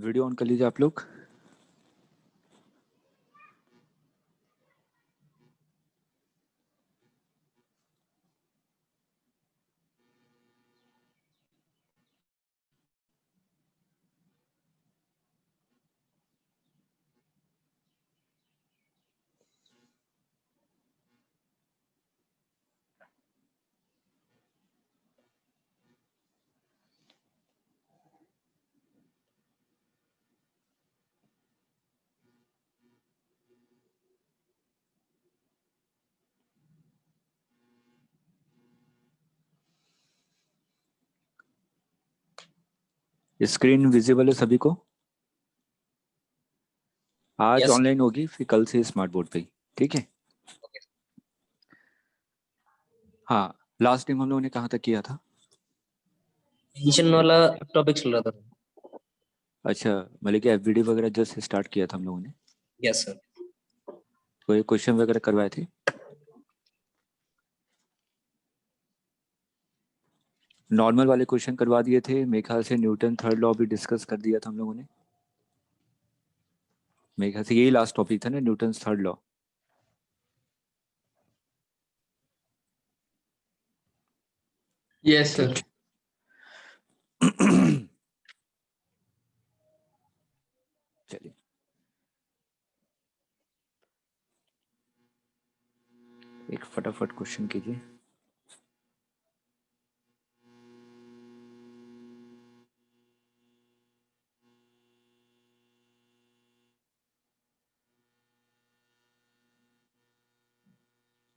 Video on कर लीजिए आप लोग। स्क्रीन विजिबल है सभी को? आज Yes. ऑनलाइन होगी, फिर कल से स्मार्ट बोर्ड पे ही। ठीक है। हाँ, लास्ट टाइम हम लोगों ने कहाँ तक किया था? एडिशन वाला टॉपिक चल रहा था। अच्छा, मतलब कि एफवीडी वगैरह जस्ट स्टार्ट किया था हम लोगों ने। Yes sir. कोई क्वेश्चन वगैरह करवाए थे? नॉर्मल वाले क्वेश्चन करवा दिए थे मेरे ख्याल से। न्यूटन थर्ड लॉ भी डिस्कस कर दिया था हम लोगों ने। मेरे ख्याल से यही लास्ट टॉपिक था ना, Newton third law. Yes sir. ठीक है। चलिए, एक फटाफट क्वेश्चन कीजिए।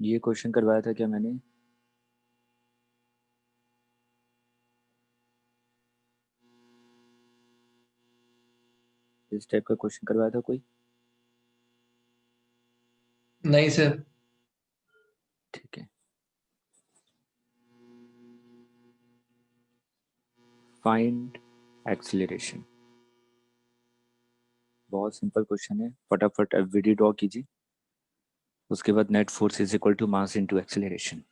ये क्वेश्चन करवाया था क्या मैंने? इस टाइप का क्वेश्चन करवाया था कोई? नहीं सर। ठीक है। Find acceleration. बहुत सिंपल क्वेश्चन है, फटाफट एफवीडी ड्रॉ कीजिए। उसके बाद net force is equal to mass into acceleration.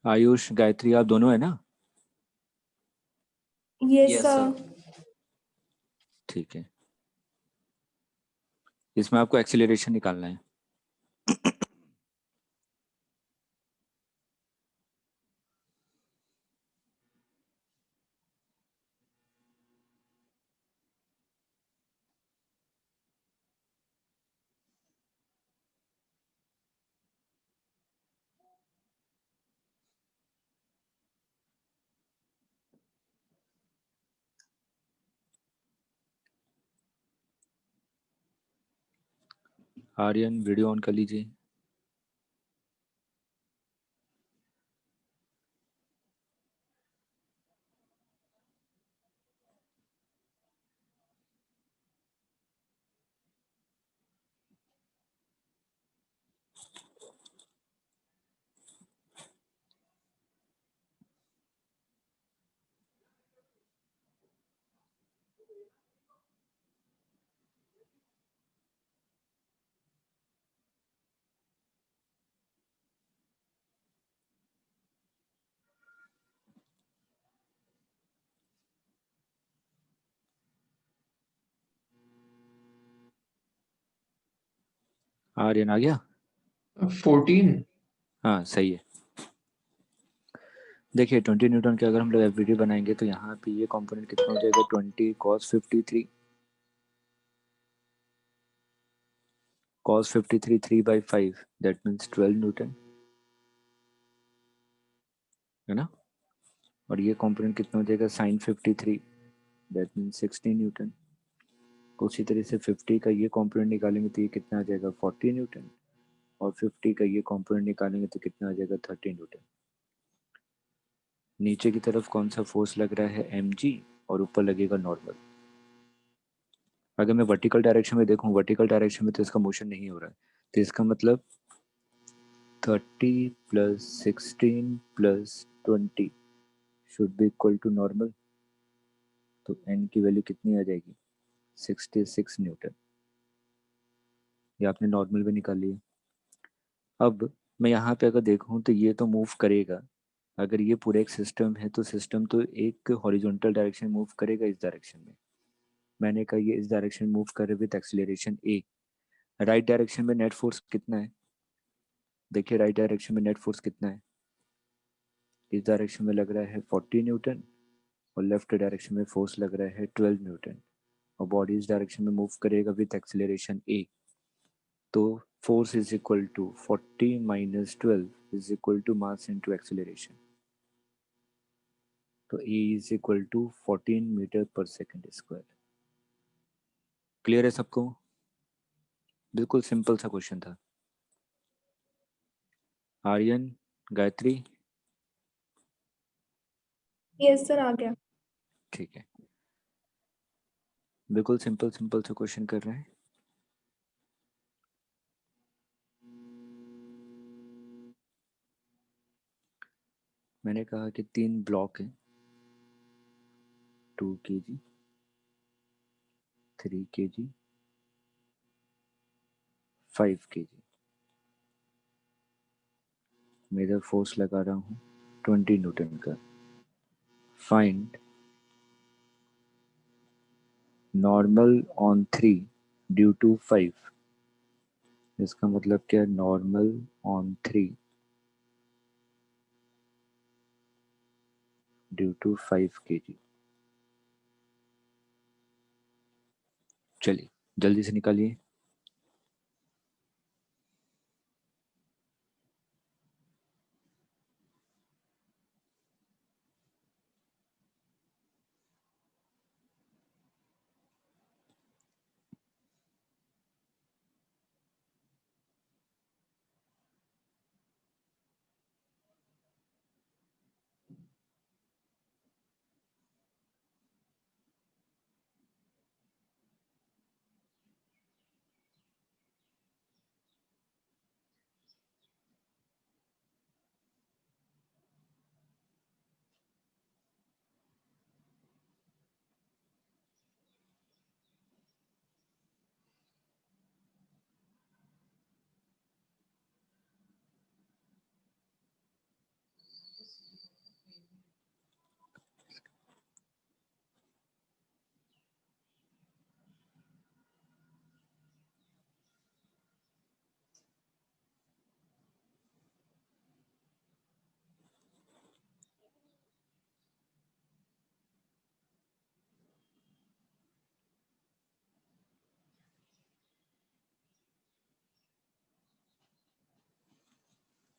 Ayush, Gayatri, आप दोनों है ना? Yes sir. ठीक है। इसमें आपको एक्सीलरेशन निकालना है। आर्यन, वीडियो ऑन कर लीजिए। आर्यन आ गया? 14। हाँ सही है। देखिए 20 न्यूटन के अगर हम लोग एफवीडी बनाएंगे तो यहाँ पे ये कंपोनेंट कितना हो जाएगा? 20 cos 53। cos 53 3/5, that means 12 Newton, है ना? और ये कंपोनेंट कितना हो जाएगा? sin 53, that means 16 Newton. उसी तरह से 50 का ये कंपोनेंट निकालेंगे तो ये कितना आ जाएगा? 40 न्यूटन। और 50 का ये कंपोनेंट निकालेंगे तो कितना आ जाएगा? 30 न्यूटन। नीचे की तरफ कौन सा फोर्स लग रहा है? mg। और ऊपर लगेगा नॉर्मल। अगर मैं वर्टिकल डायरेक्शन में देखूं, वर्टिकल डायरेक्शन में तो इसका मोशन नहीं हो रहा है, तो इसका मतलब 30 + 16 + 20 should be equal to normal. तो n की वैल्यू कितनी आ जाएगी? 66 न्यूटन। ये आपने नॉर्मल भी निकाल लिया। अब मैं यहाँ पे अगर देखूँ तो ये तो मूव करेगा, अगर ये पूरा एक सिस्टम है तो सिस्टम तो एक हॉरिजॉन्टल डायरेक्शन मूव करेगा इस डायरेक्शन में। मैंने कहा ये इस डायरेक्शन मूव करे with acceleration A. Right direction में नेट फोर्स कितना है? देखिए राइट डायरेक्शन में नेट फोर्स कितना है? इस डायरेक्शन में लग रहा है 40 न्यूटन और लेफ्ट डायरेक्शन में फोर्स लग रहा है 12 न्यूटन, और बॉडी इस डायरेक्शन में मूव करेगा विद एक्सीलरेशन ए। तो force is equal to 40 minus 12 is equal to mass into acceleration. तो a is equal to 14 metre per second square. Clear है सबको? बिल्कुल सिंपल सा क्वेश्चन था। आर्यन, गायत्री, यस सर, आ गया। ठीक है, बिल्कुल सिंपल सिंपल सा क्वेश्चन कर रहे हैं। मैंने कहा कि 3 ब्लॉक हैं, 2 kg, 3 kg, 5 kg। Major force लगा रहा हूँ 20 न्यूटन का। Find normal on 3 due to 5। इसका मतलब क्या? Normal on 3 due to 5 kg। चलिए जल्दी से निकालिए।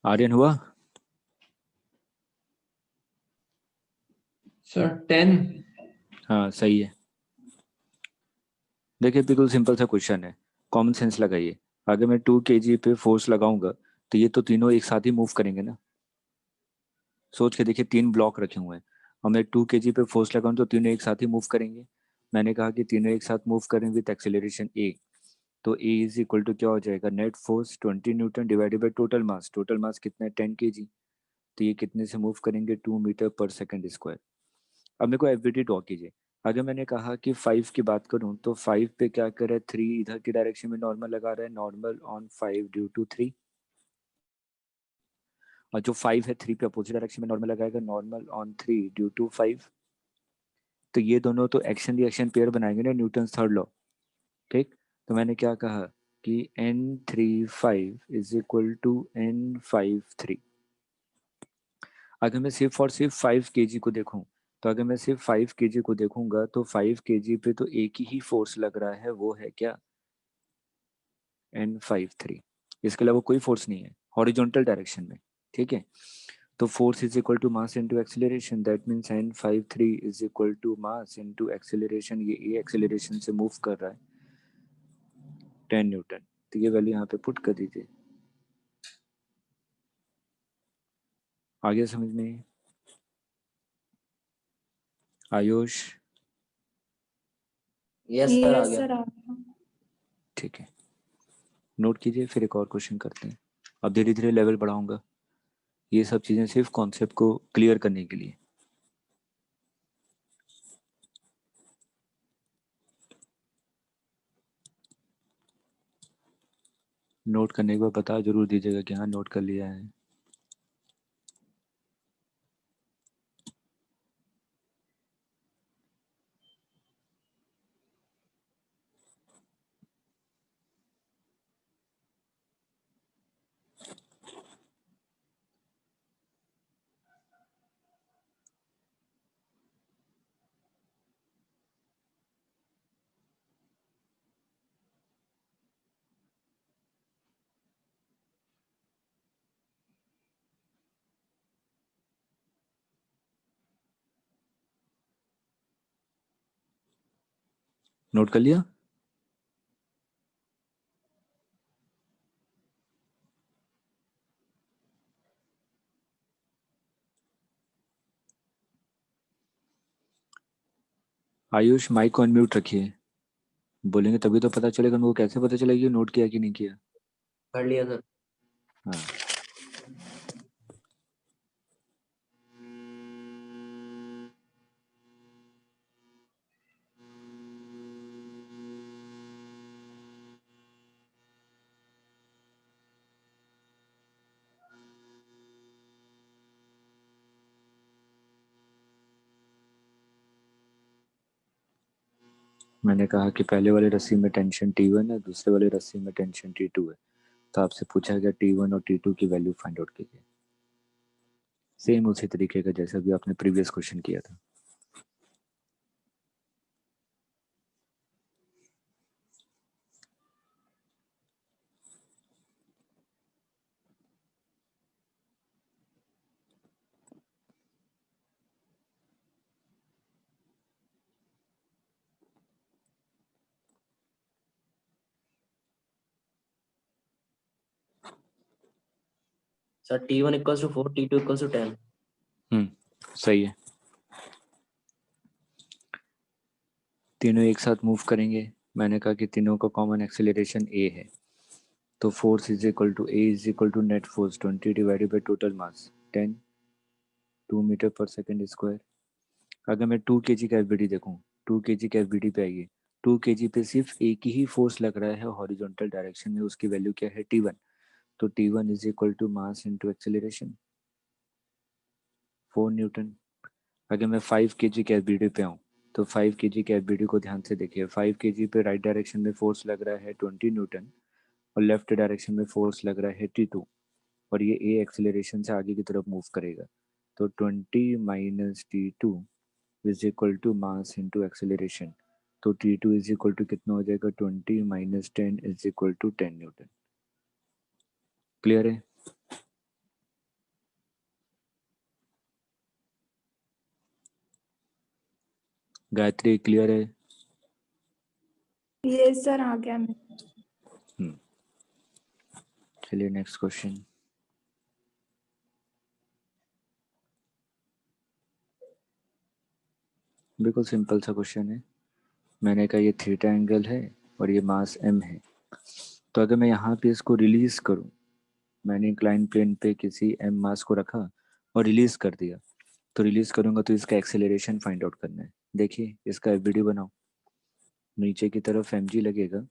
आर्यन हुआ? सर 10। हाँ सही है। देखिए बिल्कुल सिंपल सा क्वेश्चन है, कॉमन सेंस लगाइए। अगर मैं 2 kg पे फोर्स लगाऊंगा तो ये तो तीनों एक साथ ही मूव करेंगे ना। सोच के देखिए 3 ब्लॉक रखे हुए हैं और मैं 2 kg पे फोर्स लगाऊं तो तीनों एक साथ ही मूव करेंगे। मैंने कहा कि तीनों एक साथ मूव करें विद एक्सेलरेशन ए। तो ए इज इक्वल टू क्या हो जाएगा? Net force 20 Newton divided by total mass. Total mass कितना है? 10 kg। तो ये कितने से मूव करेंगे? 2 मीटर पर सेकंड स्क्वायर। अब मेरे को एफबीटी ड्रॉ कीजिए। अगर मैंने कहा कि 5 की बात करूं तो 5 पे क्या कर रहा है? 3 इधर की डायरेक्शन में नॉर्मल लगा रहा है, नॉर्मल ऑन 5 ड्यू टू 3। और जो 5 है 3 पे अपोजिट डायरेक्शन में नॉर्मल लगाएगा, नॉर्मल ऑन 3 ड्यू टू 5। तो ये दोनों तो एक्शन रिएक्शन पेयर बनाएंगे ना, न्यूटन थर्ड लॉ। ठीक, तो मैंने क्या कहा कि N35 is equal to N53। अगर मैं सिर्फ और सिर्फ 5 kg को देखूं, तो अगर मैं सिर्फ 5 kg को देखूंगा तो 5 kg पे तो एक ही फोर्स लग रहा है, वो है क्या? N53। इसके अलावा कोई फोर्स नहीं है हॉरिजॉन्टल डायरेक्शन में। ठीक है, तो force is equal to mass into acceleration. That means N53 is equal to mass into acceleration. ये ए एक्सीलरेशन से मूव कर रहा है 10 न्यूटन। तो ये वैल्यू यहाँ पे पुट कर दीजिए। आगे समझ में? आयुष? यस सर, आ यस गया। सर, आ गया। ठीक है, नोट कीजिए, फिर एक और क्वेश्चन करते हैं। अब धीरे धीरे लेवल बढ़ाऊंगा, ये सब चीज़ें सिर्फ कॉन्सेप्ट को क्लियर करने के लिए। नोट करने के बाद बता जरूर दीजिएगा कि हाँ नोट कर लिया है। नोट कर लिया? आयुष माइक को अनम्यूट रखिए, बोलेंगे तभी तो पता चलेगा। उनको कैसे पता चलेगा कि नोट किया कि नहीं किया? कर लिया सर। हाँ मैंने कहा कि पहले वाले रस्सी में टेंशन T1 है, दूसरे वाले रस्सी में टेंशन T2 है, तो आपसे पूछा गया T1 और T2 की वैल्यू फाइंड आउट कीजिए। सेम उसी तरीके का जैसा भी आपने प्रीवियस क्वेश्चन किया था। Sir T1 equals to 4, T2 equals to 10। सही है। तीनों एक साथ मूव करेंगे। मैंने कहा कि तीनों का कॉमन एक्सेलरेशन a है, तो force is equal to a is equal to net force 20 divided by total mass 10 2 metre per second square. अगर मैं 2 kg का एफबीडी देखूं, 2 kg का एफबीडी पे आइए, 2 kg पे सिर्फ एक ही फोर्स लग रहा है हॉरिजॉन्टल डायरेक्शन में, उसकी वैल्यू क्या है T1। तो T1 is equal to mass into acceleration 4 newton. अगर मैं 5 kg के एफबीडी पे आऊँ, तो 5 kg के एफबीडी को ध्यान से देखिए। 5 kg पे राइट डायरेक्शन में फोर्स लग रहा है 20 न्यूटन और लेफ्ट डायरेक्शन में फोर्स लग रहा है T2, और ये ए एक्सेलरेशन से आगे की तरफ मूव करेगा। तो 20 minus T2 is equal to mass into acceleration. तो T2 इज इक्वल टू कितना हो जाएगा? 20 minus 10 is equal to 10 newton. Clear है? गायत्री क्लियर है? यस सर आ गया मैं। चलिए नेक्स्ट क्वेश्चन। बिल्कुल सिंपल सा क्वेश्चन है। मैंने कहा ये थीटा एंगल है और ये मास m है, तो अगर मैं यहाँ पे इसको रिलीज करूँ, मैंने इंक्लाइन प्लेन पे किसी m मास को रखा और रिलीज कर दिया, तो रिलीज करूंगा तो इसका एक्सेलरेशन फाइंड आउट करना है। देखिए इसका वीडियो बनाओ, नीचे की तरफ mg लगेगा,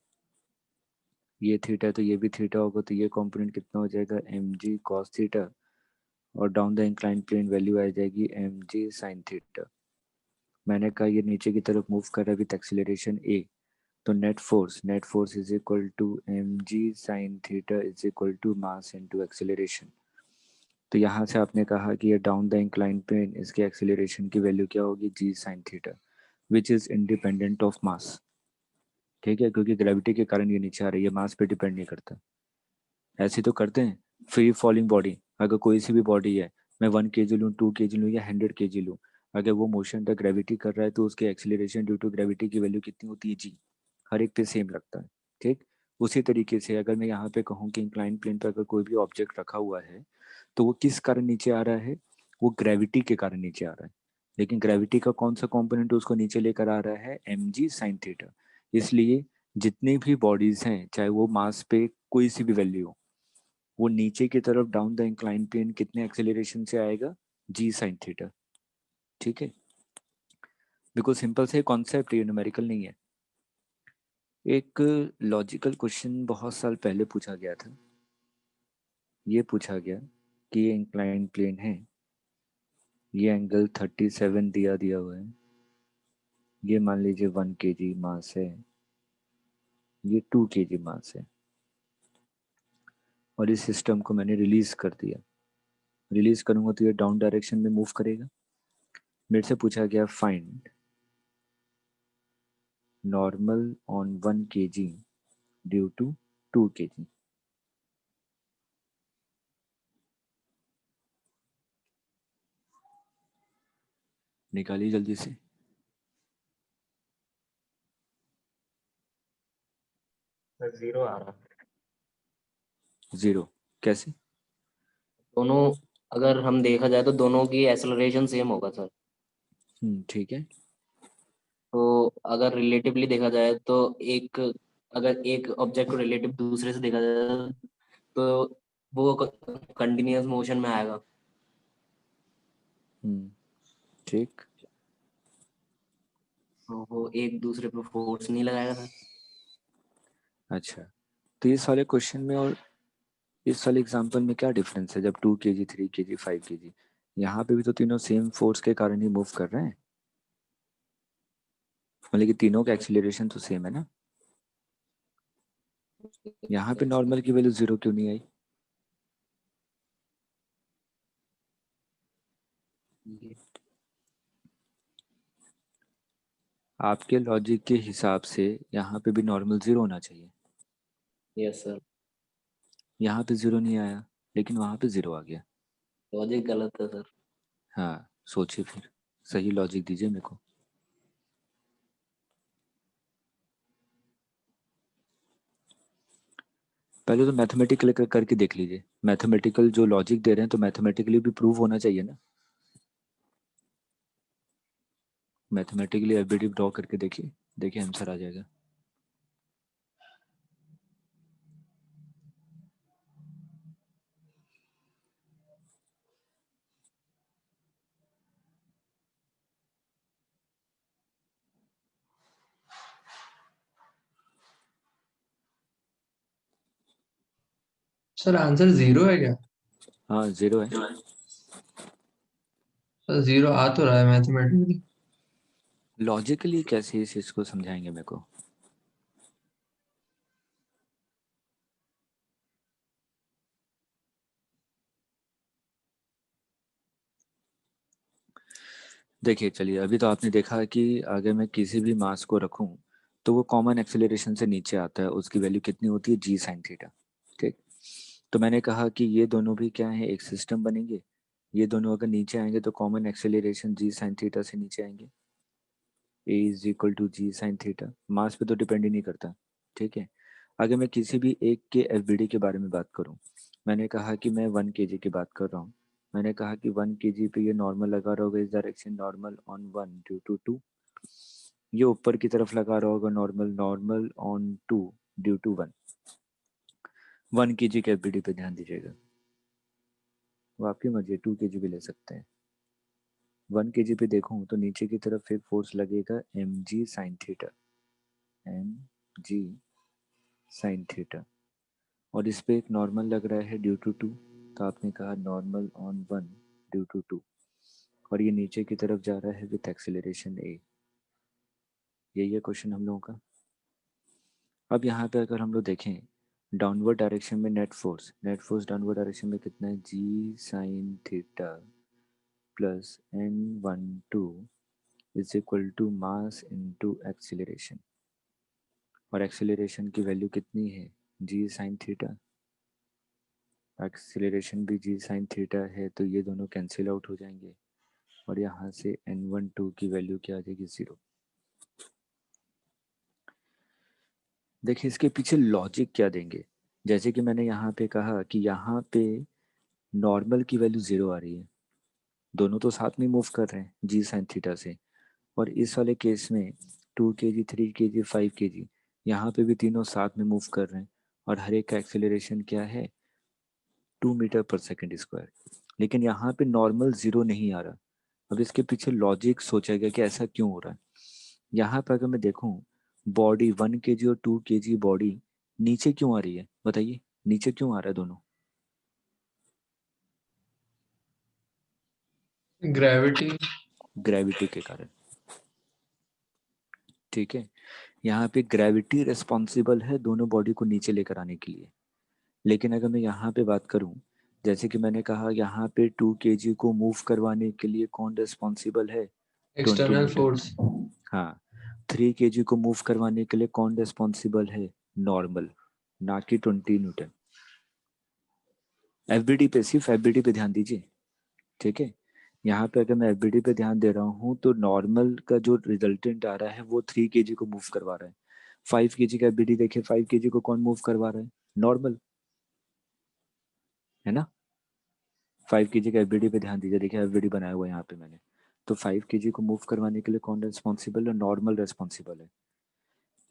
ये थीटा है तो ये भी थीटा होगा, तो ये कंपोनेंट कितना हो जाएगा? mg cos थीटा, और down the incline plane value आ जाएगी mg sin थीटा। मैंने कहा ये नीचे की तरफ मूव कर रहा है विद एक्सेलरेशन a, तो net force is equal to mg sin theta is equal to mass into acceleration. तो यहाँ से आपने कहा कि ये डाउन द इंक्लाइन प्लेन, इसके एक्सेलरेशन की वैल्यू क्या होगी? g sin theta, which is independent of mass. ठीक है, क्योंकि ग्रेविटी के कारण ये नीचे आ रही है, मास पे डिपेंड नहीं करता। ऐसे तो करते हैं फ्री फॉलिंग बॉडी, अगर कोई सी भी बॉडी है, मैं 1 kg लूँ, 2 kg लूँ या 100 kg लूँ, अगर वो मोशन द ग्रेविटी कर रहा है तो उसके एक्सीलरेशन ड्यू टू ग्रेविटी की वैल्यू कितनी होती है? जी। हर एक पे सेम लगता है। ठीक, उसी तरीके से अगर मैं यहाँ पे कहूँ कि इंक्लाइन प्लेन पर अगर कोई भी ऑब्जेक्ट रखा हुआ है, तो वो किस कारण नीचे आ रहा है? वो ग्रेविटी के कारण नीचे आ रहा है। लेकिन ग्रेविटी का कौन सा कॉम्पोनेंट उसको नीचे लेकर आ रहा है? mg sin theta. इसलिए जितनी भी बॉडीज हैं, चाहे वो मास पे कोई सी भी वैल्यू हो, वो नीचे की तरफ डाउन द इंक्लाइन प्लेन कितने एक्सेलरेशन से आएगा? जी साइन थीटा। ठीक है, बिल्कुल सिंपल से कॉन्सेप्ट, ये न्यूमेरिकल नहीं है। एक लॉजिकल क्वेश्चन बहुत साल पहले पूछा गया था। ये पूछा गया कि ये इंक्लाइंड प्लेन है, ये एंगल 37 दिया हुआ है, ये मान लीजिए 1 kg मास है, ये 2 kg मास है, और इस सिस्टम को मैंने रिलीज कर दिया। रिलीज करूंगा तो ये डाउन डायरेक्शन में मूव करेगा। मेरे से पूछा गया find normal on 1 kg due to 2 kg। निकालिए जल्दी से। जीरो आ रहा। जीरो कैसे? दोनों, अगर हम देखा जाए तो दोनों की एक्सेलरेशन सेम होगा सर। ठीक है। तो अगर रिलेटिवली देखा जाए तो एक, अगर एक ऑब्जेक्ट को रिलेटिव दूसरे से देखा जाए तो वो कंटिन्यूअस मोशन में आएगा। ठीक। तो वो एक दूसरे पे फोर्स नहीं लगाएगा सर। अच्छा, तो इस वाले क्वेश्चन में और इस वाले एग्जांपल में क्या डिफरेंस है? जब 2 kg 3 kg 5 kg, यहाँ पे भी तो तीनों सेम फोर्स के कारण ही मूव कर रहे हैं, मतलब कि तीनों का एक्सीलरेशन तो सेम है ना। यहाँ पे नॉर्मल की वैल्यू जीरो क्यों नहीं आई? आपके लॉजिक के हिसाब से यहाँ पे भी नॉर्मल जीरो होना चाहिए। Yes sir. यहाँ पे जीरो नहीं आया, लेकिन वहाँ पे जीरो आ गया। लॉजिक गलत है सर। हाँ, सोचिए फिर, सही लॉजिक दीजिए मेरे को। पहले तो मैथमेटिकल करके देख लीजिए। मैथमेटिकल जो लॉजिक दे रहे हैं तो मैथमेटिकली भी प्रूव होना चाहिए ना। मैथमेटिकली एफबीडी ड्रॉ करके देखिए, देखिए आंसर आ जाएगा। सर आंसर जीरो है क्या? हाँ जीरो है। सर जीरो आ तो रहा है मैथमेटिकली। लॉजिकली कैसे इस चीज को समझाएंगे मेरे को? देखिए चलिए, अभी तो आपने देखा कि अगर मैं किसी भी मास को रखूं तो वो कॉमन एक्सेलरेशन से नीचे आता है, उसकी वैल्यू कितनी होती है? G sine theta. ठीक। तो मैंने कहा कि ये दोनों भी क्या है, एक सिस्टम बनेंगे। ये दोनों अगर नीचे आएंगे तो common acceleration G sine theta से नीचे आएंगे। A is equal to G sine theta, mass पे तो डिपेंड ही नहीं करता। ठीक है। अगर मैं किसी भी एक के एफबीडी के बारे में बात करूं, मैंने कहा कि मैं 1 kg की बात कर रहा हूँ। मैंने कहा कि 1 kg पे ये नॉर्मल लगा रहा होगा इस direction, normal on 1 due to 2। ये ऊपर की तरफ लगा रहा होगा normal, normal on 2 due to 1। 1 kg के एफबीडी पे ध्यान दीजिएगा, वो आपकी मर्जी है, 2 kg भी ले सकते हैं। 1 kg पे देखूं तो नीचे की तरफ एक फोर्स लगेगा m g sine theta, m g sine theta, और इस पे एक नॉर्मल लग रहा है ड्यू टू 2। तो आपने कहा नॉर्मल ऑन 1 ड्यू टू 2, और ये नीचे की तरफ जा रहा है विथ एक्सेलरेशन ए। यही है क्वेश्चन हम लोगों का। अब यहाँ पे अगर हम लोग देखें डाउनवर्ड डायरेक्शन में नेट फोर्स डाउनवर्ड डायरेक्शन में कितना है? G sine theta plus n12 is equal to mass into acceleration, और एक्सीलरेशन की वैल्यू कितनी है? G sine theta. एक्सीलरेशन भी जी साइन थीटा है, तो ये दोनों कैंसिल आउट हो जाएंगे, और यहाँ से n12 की वैल्यू क्या आ जाएगी? जीरो। देखिए इसके पीछे लॉजिक क्या देंगे। जैसे कि मैंने यहाँ पे कहा कि यहाँ पे नॉर्मल की वैल्यू जीरो आ रही है, दोनों तो साथ में मूव कर रहे हैं जी साइन थीटा से। और इस वाले केस में 2 kg 3 kg 5 kg, यहाँ पे भी तीनों साथ में मूव कर रहे हैं, और हर एक का एक्सेलरेशन क्या है? 2 मीटर पर सेकेंड स्क्वायर। लेकिन यहाँ पे नॉर्मल जीरो नहीं आ रहा। अब इसके पीछे लॉजिक सोचा गया कि ऐसा क्यों हो रहा है। यहाँ पर अगर मैं देखूँ बॉडी 1 kg और 2 kg बॉडी नीचे क्यों आ रही है, बताइए नीचे क्यों आ रहा है दोनों? ग्रेविटी। ग्रेविटी के कारण। ठीक है, यहाँ पे ग्रेविटी रिस्पॉन्सिबल है दोनों बॉडी को नीचे लेकर आने के लिए। लेकिन अगर मैं यहाँ पे बात करूँ, जैसे कि मैंने कहा यहाँ पे 2 kg को मूव करवाने के लिए कौन रिस्पॉन्सिबल है? 20 एक्सटर्नल न्यूटन। फोर्स। हाँ, 3 kg को मूव करवाने के लिए कौन रिस्पॉन्सिबल है? नॉर्मल, ना कि 20 न्यूटन। एफबीडी पे, सिर्फ एफबीडी पे ध्यान दीजिए। ठीक है, यहाँ पे अगर मैं एफबीडी पे ध्यान दे रहा हूँ तो नॉर्मल का जो रिजल्टेंट आ रहा है वो 3 kg को मूव करवा रहा है। 5 kg का एफबीडी देखिए, 5 kg को कौन मूव करवा रहा है? नॉर्मल, है ना। 5 kg का एफबीडी पे ध्यान दीजिए, देखिए एफबीडी बनाया हुआ है यहाँ पे मैंने। तो 5 kg को मूव करवाने के लिए कौन रेस्पॉन्सिबल है? नॉर्मल रेस्पॉन्सिबल है।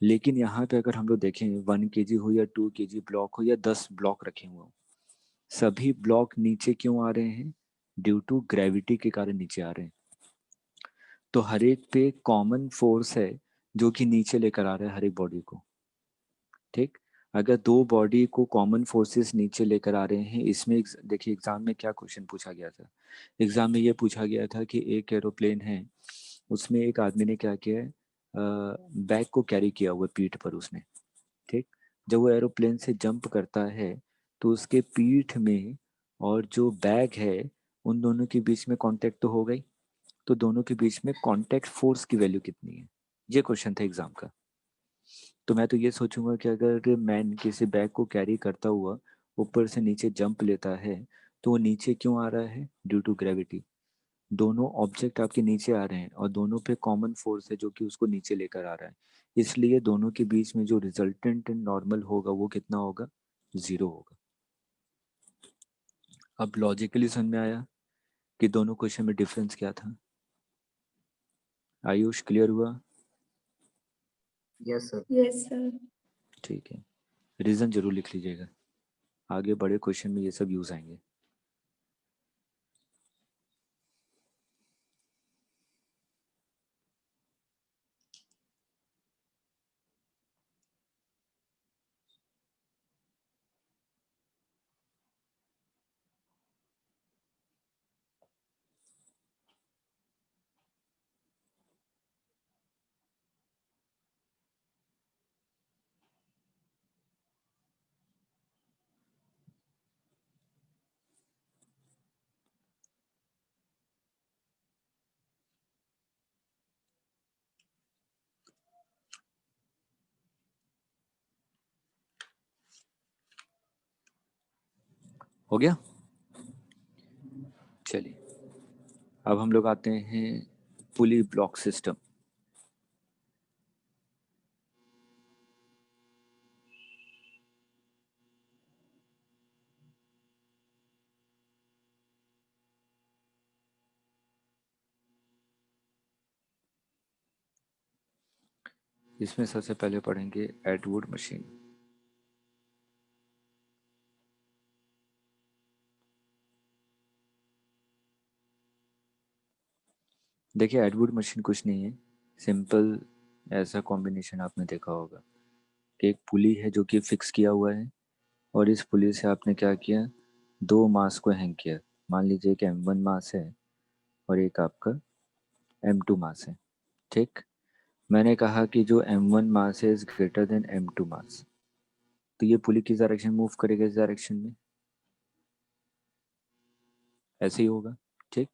लेकिन यहाँ पे अगर हम लोग देखें 1 kg हो या 2 kg ब्लॉक हो या 10 ब्लॉक रखे हुए हो, सभी ब्लॉक नीचे क्यों आ रहे हैं? ड्यू टू ग्रेविटी के कारण नीचे आ रहे हैं। तो हर एक पे कॉमन फोर्स है जो कि नीचे लेकर आ रहा है हर एक बॉडी को। ठीक, अगर दो बॉडी को कॉमन फोर्सेस नीचे लेकर आ रहे हैं, इसमें देखिए एग्जाम में क्या क्वेश्चन पूछा गया था। एग्जाम में ये पूछा गया था कि एक एरोप्लेन है, उसमें एक आदमी ने क्या किया है, बैग को कैरी किया हुआ पीठ पर उसने। ठीक, जब वो एरोप्लेन से जंप करता है तो उसके पीठ में और जो बैग है उन दोनों के बीच में कांटेक्ट तो हो गई, तो दोनों के बीच में कांटेक्ट फोर्स की वैल्यू कितनी है? ये क्वेश्चन था एग्जाम का। तो मैं तो ये सोचूंगा कि अगर मैन किसी बैग को कैरी करता हुआ ऊपर से नीचे जंप लेता है तो वो नीचे क्यों आ रहा है? Due to gravity. दोनों ऑब्जेक्ट आपके नीचे आ रहे हैं और दोनों पे कॉमन फोर्स है जो कि उसको नीचे लेकर आ रहा है, इसलिए दोनों के बीच में जो रिजल्टेंट नॉर्मल होगा वो कितना होगा? 0 होगा। अब लॉजिकली समझ में आया कि दोनों क्वेश्चन में डिफरेंस क्या था? आयुष क्लियर हुआ? Yes sir. Yes sir. ठीक है, रीजन जरूर लिख लीजिएगा, आगे बड़े क्वेश्चन में ये सब यूज आएंगे। हो गया? चलिए, अब हम लोग आते हैं पुली ब्लॉक सिस्टम। इसमें सबसे पहले पढ़ेंगे एडवर्ड मशीन। देखिए एडवर्ड मशीन कुछ नहीं है, सिंपल ऐसा कॉम्बिनेशन आपने देखा होगा कि एक पुली है जो कि फिक्स किया हुआ है और इस पुली से आपने क्या किया, दो मास को हैंग किया। मान लीजिए कि M1 मास है और एक आपका M2 मास है। ठीक, मैंने कहा कि जो M1 मास है इज ग्रेटर देन M2 मास, तो ये पुली किस डायरेक्शन मूव करेगा? इस डायरेक्शन में, ऐसे ही होगा। ठीक,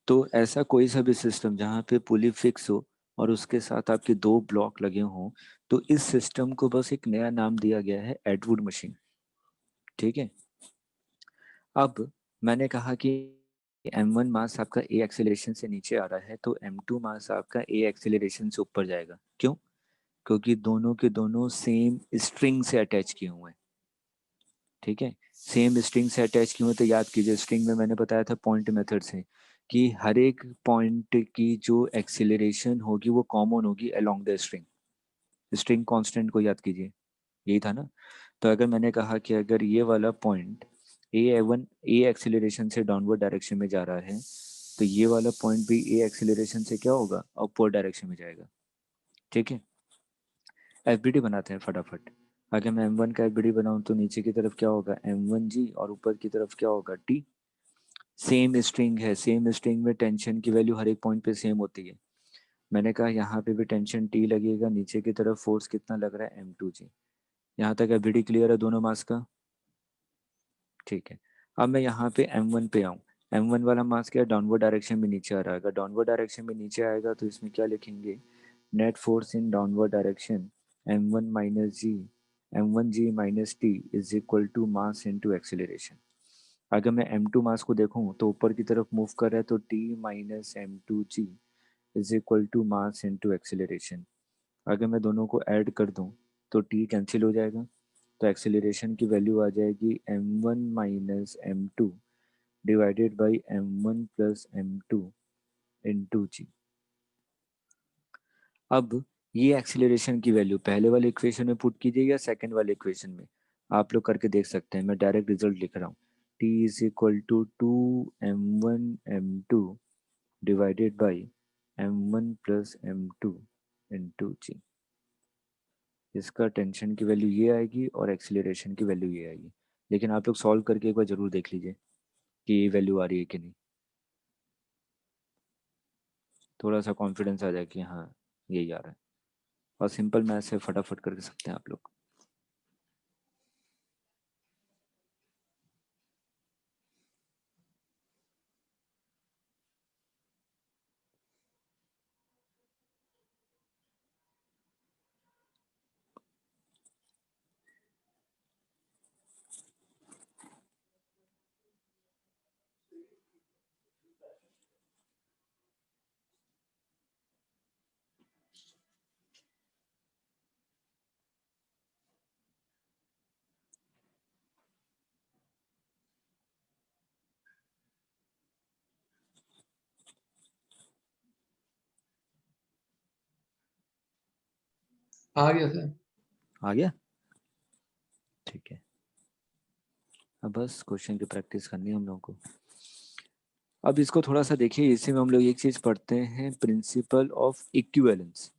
तो ऐसा कोई सा भी सिस्टम जहाँ पे पुली फिक्स हो और उसके साथ आपके दो ब्लॉक लगे हों, तो इस सिस्टम को बस एक नया नाम दिया गया है एडवर्ड मशीन। ठीक है, अब मैंने कहा कि M1 मास आपका ए एक्सेलरेशन से नीचे आ रहा है तो M2 मास आपका ए एक्सेलरेशन से ऊपर जाएगा। क्यों? क्योंकि दोनों के दोनों सेम स्ट्रिंग से अटैच किए हुए हैं। ठीक है, सेम स्ट्रिंग से अटैच किए हुए, तो याद कीजिए स्ट्रिंग में मैंने बताया था पॉइंट मेथड से कि हर एक पॉइंट की जो एक्सेलरेशन होगी वो कॉमन होगी along the string. String constant को याद कीजिए, यही था ना। तो अगर मैंने कहा कि अगर ये वाला पॉइंट A1 ए एक्सेलरेशन से डाउनवर्ड डायरेक्शन में जा रहा है तो ये वाला पॉइंट भी ए एक्सेलरेशन से क्या होगा? अपवर्ड डायरेक्शन में जाएगा। ठीक है, एफबीडी बनाते हैं फटाफट। अगर मैं M1 का एफबीडी बनाऊं तो नीचे की तरफ क्या होगा, M1G, और ऊपर की तरफ क्या होगा, T। सेम स्ट्रिंग है, सेम स्ट्रिंग में टेंशन की वैल्यू हर एक पॉइंट पे सेम होती है। मैंने कहा यहाँ पे भी टेंशन T लगेगा, नीचे की तरफ फोर्स कितना लग रहा है, M2G। यहाँ तक एफबीडी क्लियर है दोनों मास का? ठीक है। अब मैं यहाँ पे M1 पे आऊँ। M1 वाला मास क्या है, डाउनवर्ड डायरेक्शन में नीचे आ रहा है। अगर डाउनवर्ड डायरेक्शन में नीचे आएगा तो इसमें क्या लिखेंगे, net force in downward direction M1 minus g, M1G minus T is equal to mass into acceleration. अगर मैं M2 मास को देखूं तो ऊपर की तरफ मूव कर रहा है, तो T minus M2G is equal to mass into acceleration. अगर मैं दोनों को ऐड कर दूं तो T कैंसिल हो जाएगा, तो एक्सेलरेशन की वैल्यू आ जाएगी M1 minus M2 divided by M1 plus M2 into G. अब ये एक्सेलरेशन की वैल्यू पहले वाले इक्वेशन में पुट कीजिए या सेकंड वाले इक्वेशन में, आप लोग करके देख सकते हैं। मैं डायरेक्ट रिजल्ट लिख रहा हूँ, T is equal to 2M1 M2 divided by M1 plus M2 into G. इसका टेंशन की वैल्यू ये आएगी और एक्सीलरेशन की वैल्यू ये आएगी। लेकिन आप लोग सॉल्व करके एक बार जरूर देख लीजिए कि ये वैल्यू आ रही है कि नहीं, थोड़ा सा कॉन्फिडेंस आ जाए कि हाँ यही आ रहा है। और सिंपल मैथ से फटाफट कर सकते हैं आप लोग। आ गया सर। आ गया, ठीक है। अब बस क्वेश्चन की प्रैक्टिस करनी है हम लोगों को। अब इसको थोड़ा सा देखिए, इसी में हम लोग एक चीज पढ़ते हैं, principle of equivalence.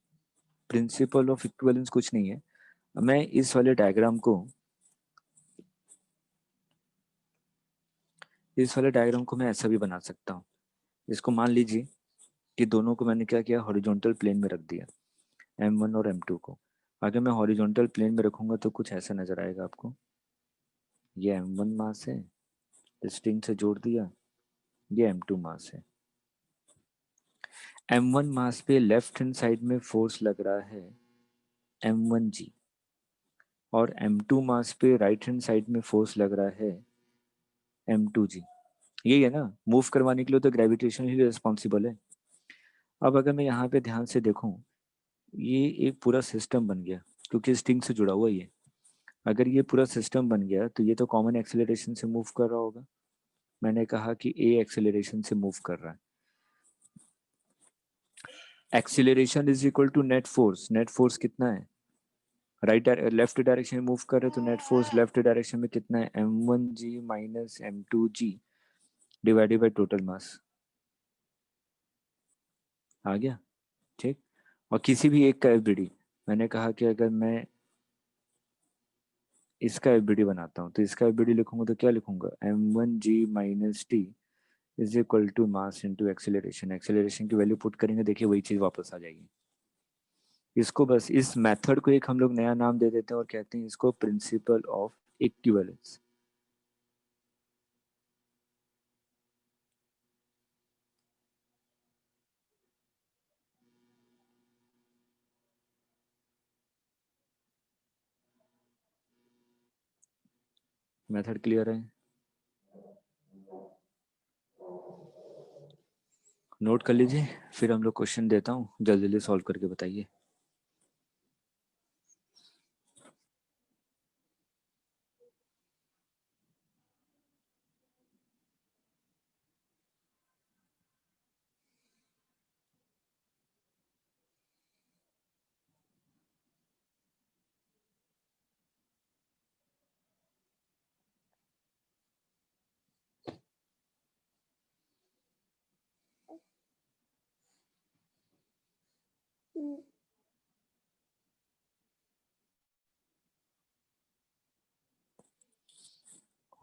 Principle of equivalence कुछ नहीं है, मैं इस वाले डायग्राम को, इस वाले डायग्राम को मैं ऐसा भी बना सकता हूँ। इसको मान लीजिए कि दोनों को मैंने क्या किया, हॉरिजॉन्टल प्लेन में रख दिया, M1 और M2 को। अगर मैं हॉरिजॉन्टल प्लेन में रखूंगा तो कुछ ऐसा नजर आएगा आपको। ये M1 मास है, स्ट्रिंग से जोड़ दिया, ये M2 मास है। M1 मास पे लेफ्ट हैंड साइड में फोर्स लग रहा है M1G, और M2 मास पे राइट हैंड साइड में फोर्स लग रहा है M2G। यही है ना, मूव करवाने के लिए तो ग्रेविटेशन ही रिस्पॉन्सिबल है। अब अगर मैं यहाँ पे ध्यान से देखूं, ये एक पूरा सिस्टम बन गया क्योंकि स्ट्रिंग से जुड़ा हुआ ही है। अगर ये पूरा सिस्टम बन गया तो ये तो कॉमन एक्सेलरेशन से मूव कर रहा होगा। मैंने कहा कि A एक्सेलरेशन से मूव कर रहा है। Acceleration is equal to net force. Net force कितना है, लेफ्ट डायरेक्शन में मूव कर रहे, तो नेट फोर्स लेफ्ट डायरेक्शन में कितना है, M1G minus M2G divided by total mass. आ गया, ठीक। और किसी भी एक का एफबीडी, मैंने कहा कि अगर मैं इसका एफबीडी बनाता हूँ तो इसका एफबीडी लिखूंगा तो क्या लिखूंगा, M1G minus T is equal to mass into acceleration. Acceleration की वैल्यू पुट करेंगे, देखिए वही चीज वापस आ जाएगी। इसको बस, इस मेथड को एक हम लोग नया नाम दे देते हैं और कहते हैं इसको principle of equivalence. Method clear है? नोट कर लीजिए, फिर हम लोग क्वेश्चन देता हूँ, जल्दी जल्दी सॉल्व करके बताइए।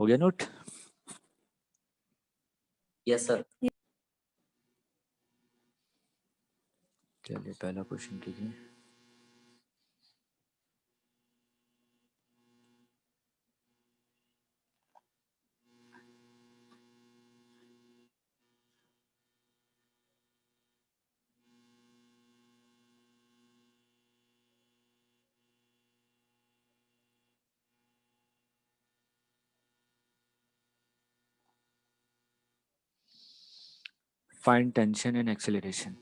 हो गया नोट? Yes sir. चलिए पहला क्वेश्चन कीजिए। Find tension and acceleration.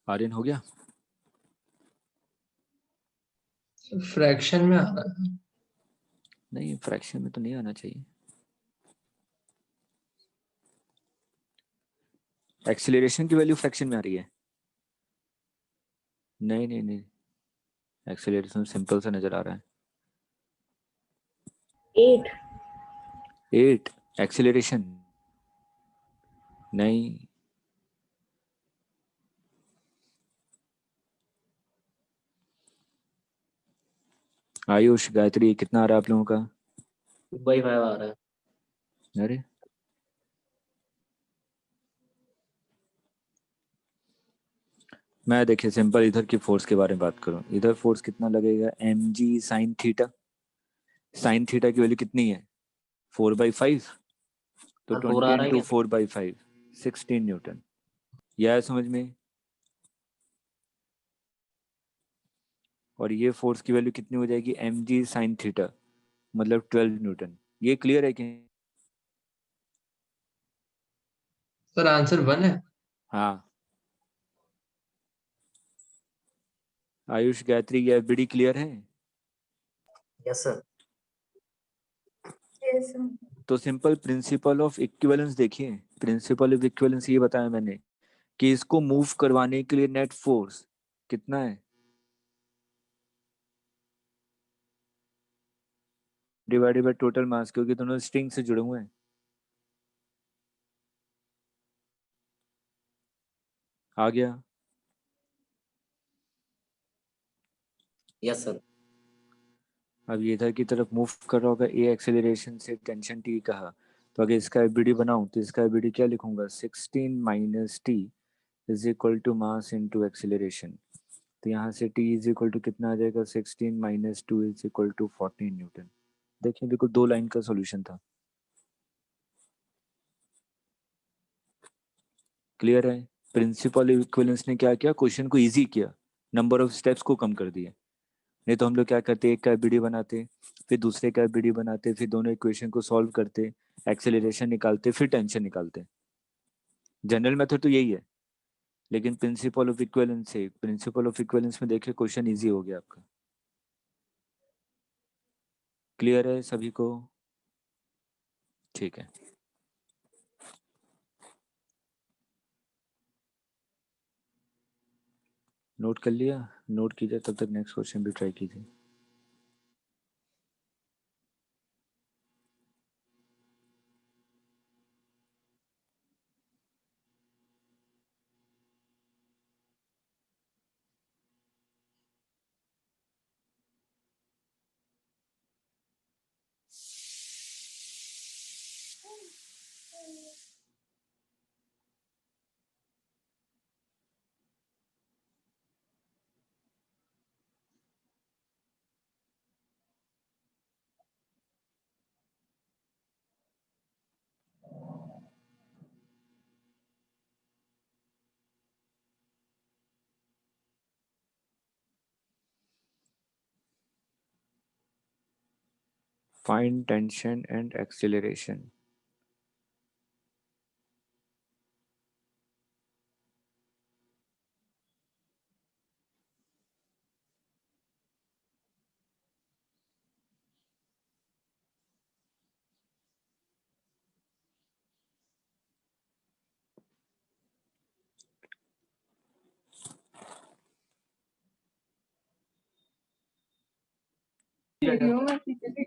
Aryan हो गया? फ्रैक्शन में आ रहा है। नहीं, फ्रैक्शन में तो नहीं आना चाहिए। एक्सीलरेशन की वैल्यू फ्रैक्शन में आ रही है? नहीं नहीं नहीं, एक्सीलरेशन सिंपल सा नजर आ रहा है। 8। 8 एक्सीलरेशन? नहीं। आयुष, गायत्री, कितना आ रहा है आप लोगों का? 2/5 आ रहा है। अरे मैं देखिए सिंपल इधर की फोर्स के बारे में बात करूं। इधर फोर्स कितना लगेगा? mg sine theta. Sine theta की वैल्यू कितनी है? 4/5। तो और 4 20 आ रहा है इंटू क्या? 4/5 16 न्यूटन। यह है समझ में? और ये फोर्स की वैल्यू कितनी हो जाएगी? mg साइन थीटा, मतलब 12 न्यूटन। ये क्लियर है कि? सर आंसर 1 है। हाँ। आयुष, गायत्री, ये बड़ी क्लियर है? Yes sir. Yes sir. तो सिंपल प्रिंसिपल ऑफ इक्विवेलेंस देखिए। प्रिंसिपल ऑफ इक्विवेलेंस ये बताया मैंने कि इसको मूव करवाने के लिए नेट फोर्स कितना है? डिवाइडेड बाय टोटल मास, क्योंकि दोनों स्ट्रिंग से जुड़े हुए हैं। आ गया? Yes sir. अब ये इधर की तरफ मूव कर रहा होगा ए एक्सेलरेशन से, टेंशन टी कहा। तो अगर इसका एबीडी बनाऊं तो इसका एबीडी क्या लिखूंगा? 16 minus T is equal to mass into acceleration. तो यहाँ से टी इज इक्वल टू कितना आ जाएगा? 16 minus 2 is equal to 14 newton. देखिए बिल्कुल 2 लाइन का सॉल्यूशन था। क्लियर है? प्रिंसिपल इक्विवेलेंस ने क्या किया? क्वेश्चन को इजी किया, नंबर ऑफ स्टेप्स को कम कर दिया। नहीं तो हम लोग क्या करते, एक का एबीडी बनाते, फिर दूसरे का एबीडी बनाते, फिर दोनों इक्वेशन को सॉल्व करते, एक्सेलरेशन निकालते, फिर टेंशन निकालते। जनरल मेथड तो यही है, लेकिन प्रिंसिपल ऑफ इक्विवेलेंस से, प्रिंसिपल ऑफ इक्विवेलेंस में देखिए क्वेश्चन इजी हो गया आपका। क्लियर है सभी को? ठीक है, नोट कर लिया? नोट कीजिए, तब तक नेक्स्ट क्वेश्चन भी ट्राई कीजिए। Find tension and acceleration. Video में पीछे से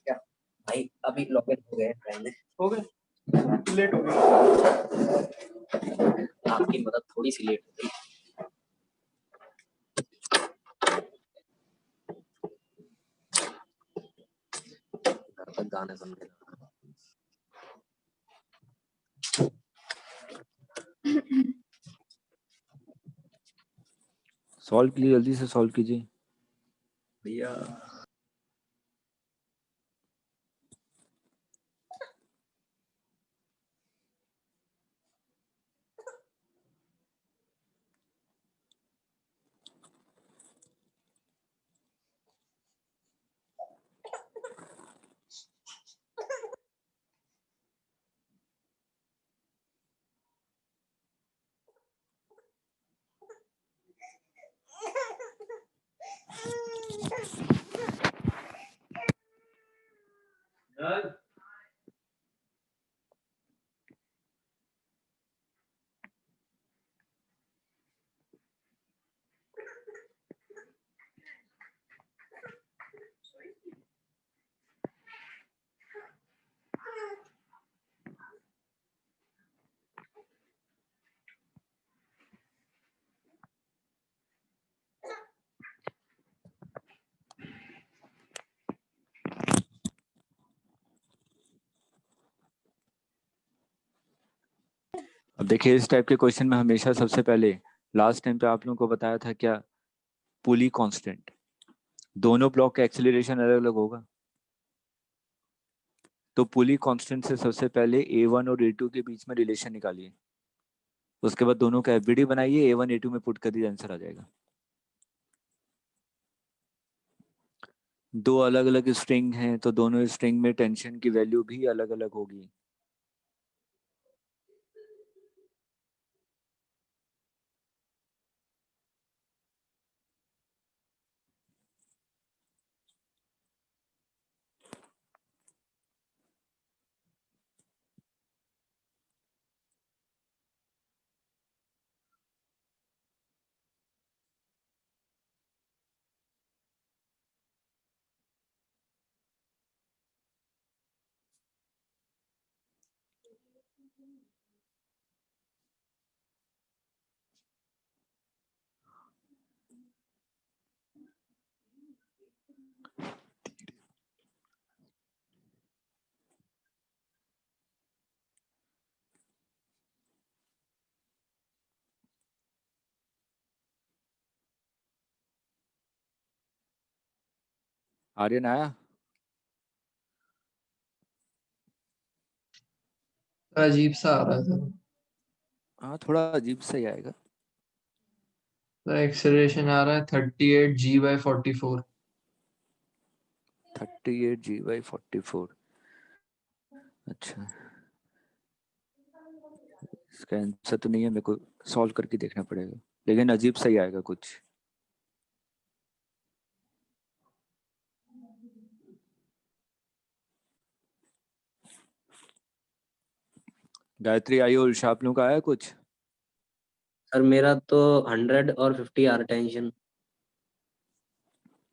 क्या भाई अभी लॉगिन हो गए फ्रेंड हो गए लेट हो गए आपकी मदद थोड़ी सी लेट हो गई घर तक गाने सुन के सॉल्व कीजिए, जल्दी से सॉल्व कीजिए भैया अब देखिए, इस टाइप के क्वेश्चन में हमेशा सबसे पहले लास्ट टाइम पे आप लोगों को बताया था क्या, पुली कांस्टेंट, दोनों ब्लॉक का एक्सेलरेशन अलग अलग होगा, तो पुली कांस्टेंट से सबसे पहले A1 और A2 के बीच में रिलेशन निकालिए, उसके बाद दोनों का एफबीडी बनाइए, A1 A2 में पुट कर दीजिए, आंसर आ जाएगा। दो अलग अलग स्ट्रिंग हैं तो दोनों स्ट्रिंग में टेंशन की वैल्यू भी अलग अलग होगी। आर्यन आया? अजीब सा आ रहा था। हाँ, थोड़ा अजीब सा ही आएगा। तो एक्सेलरेशन आ रहा है 38G/44। 38G/44। अच्छा, इसका आंसर तो नहीं है, मेरे को सॉल्व करके देखना पड़ेगा, लेकिन अजीब सा ही आएगा कुछ। गायत्री आई और आप लोगों का आया कुछ? सर मेरा तो 100 और 50 आर टेंशन।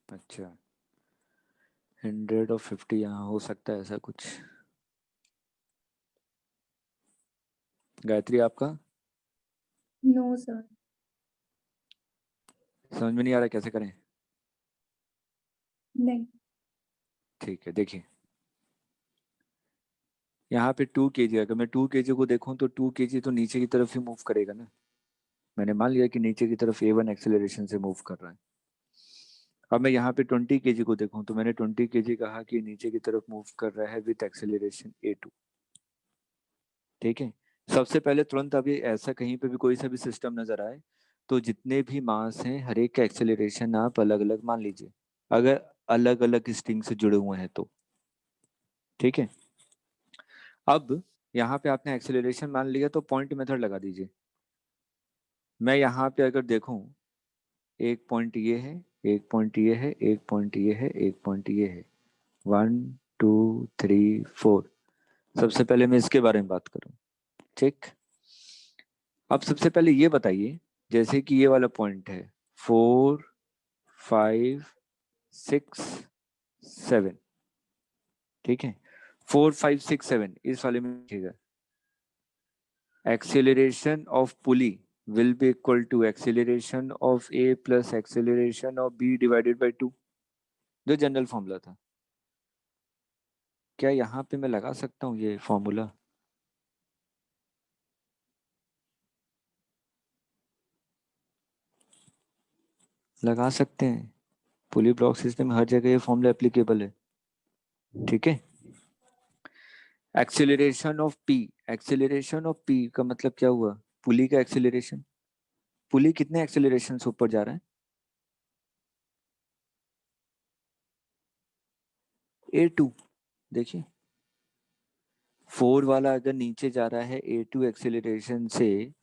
अच्छा, 100 और 50 यहाँ हो सकता है ऐसा कुछ। गायत्री आपका? No sir. समझ में नहीं आ रहा, कैसे करें? नहीं। ठीक है, देखिए यहाँ पे 2 kg, अगर मैं 2 kg को देखूं तो 2 kg तो नीचे की तरफ ही मूव करेगा ना। मैंने मान लिया कि नीचे की तरफ A1 एक्सेलरेशन से मूव कर रहा है। अब मैं यहाँ पे 20 kg को देखूं तो मैंने 20 kg कहा कि नीचे की तरफ मूव कर रहा है विथ एक्सेलरेशन A2। ठीक है, सबसे पहले तुरंत अभी ऐसा कहीं पे भी कोई सा भी सिस्टम नजर आए तो जितने भी मास हैं हर एक का एक्सेलरेशन आप अलग अलग मान लीजिए, अगर अलग अलग स्ट्रिंग से जुड़े हुए हैं तो। ठीक है, अब यहाँ पे आपने एक्सेलरेशन मान लिया तो पॉइंट मेथड लगा दीजिए। मैं यहाँ पे अगर देखूं, एक पॉइंट ये है, एक पॉइंट ये है, एक पॉइंट ये है, एक पॉइंट ये है, 1 2 3 4। सबसे पहले मैं इसके बारे में बात करूं। ठीक, अब सबसे पहले ये बताइए, जैसे कि ये वाला पॉइंट है 4 5 6 7। ठीक है, 4 5 6 7 इस वाले में लिखिएगा, acceleration of pulley will be equal to acceleration of A plus acceleration of B divided by 2, जो जनरल फॉर्मूला था। क्या यहाँ पे मैं लगा सकता हूँ ये फॉर्मूला? लगा सकते हैं, पुली ब्लॉक सिस्टम में हर जगह ये फॉर्मूला एप्लीकेबल है। ठीक है, acceleration of P, acceleration of P का मतलब क्या हुआ? पुली का एक्सेलरेशन। पुली कितने एक्सेलरेशन से ऊपर जा रहा है? A2। देखिए 4 वाला अगर नीचे जा रहा है A2 एक्सेलरेशन से,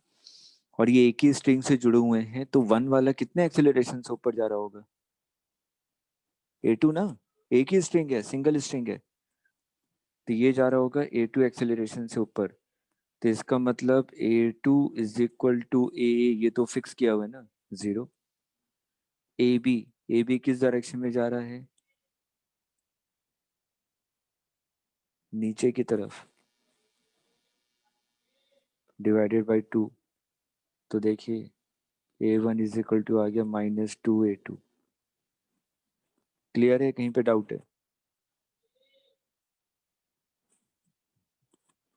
और ये एक ही स्ट्रिंग से जुड़े हुए हैं, तो 1 वाला कितने एक्सेलरेशन से ऊपर जा रहा होगा? A2 ना, एक ही स्ट्रिंग है, सिंगल स्ट्रिंग है, तो ये जा रहा होगा A2 एक्सेलरेशन से ऊपर। तो इसका मतलब A2 is equal to A, ये तो फिक्स किया हुआ है ना, 0। AB, AB किस डायरेक्शन में जा रहा है? नीचे की तरफ, डिवाइडेड बाई 2। तो देखिए A1 इज इक्वल टू आ गया -2A2। क्लियर है? कहीं पे डाउट है?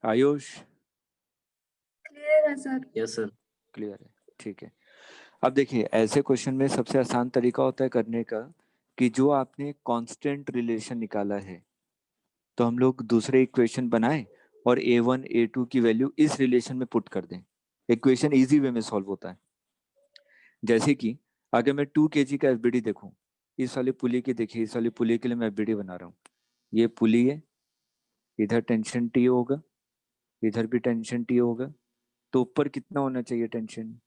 आयुष क्लियर है सर। Yes sir. क्लियर है, ठीक है। अब देखिए ऐसे क्वेश्चन में सबसे आसान तरीका होता है करने का कि जो आपने कांस्टेंट रिलेशन निकाला है, तो हम लोग दूसरे इक्वेशन बनाएं और A1 A2 की वैल्यू इस रिलेशन में पुट कर दें। इक्वेशन इजी वे में सॉल्व होता है। जैसे कि अगर मैं 2 kg का एफबीडी देखूं, इस वाली पुली की देखिए, इस वाली पुली के लिए मैं एफबीडी बना रहा हूँ। ये पुली है, इधर टेंशन टी होगा, इधर भी टेंशन टी होगा, तो ऊपर कितना होना चाहिए टेंशन?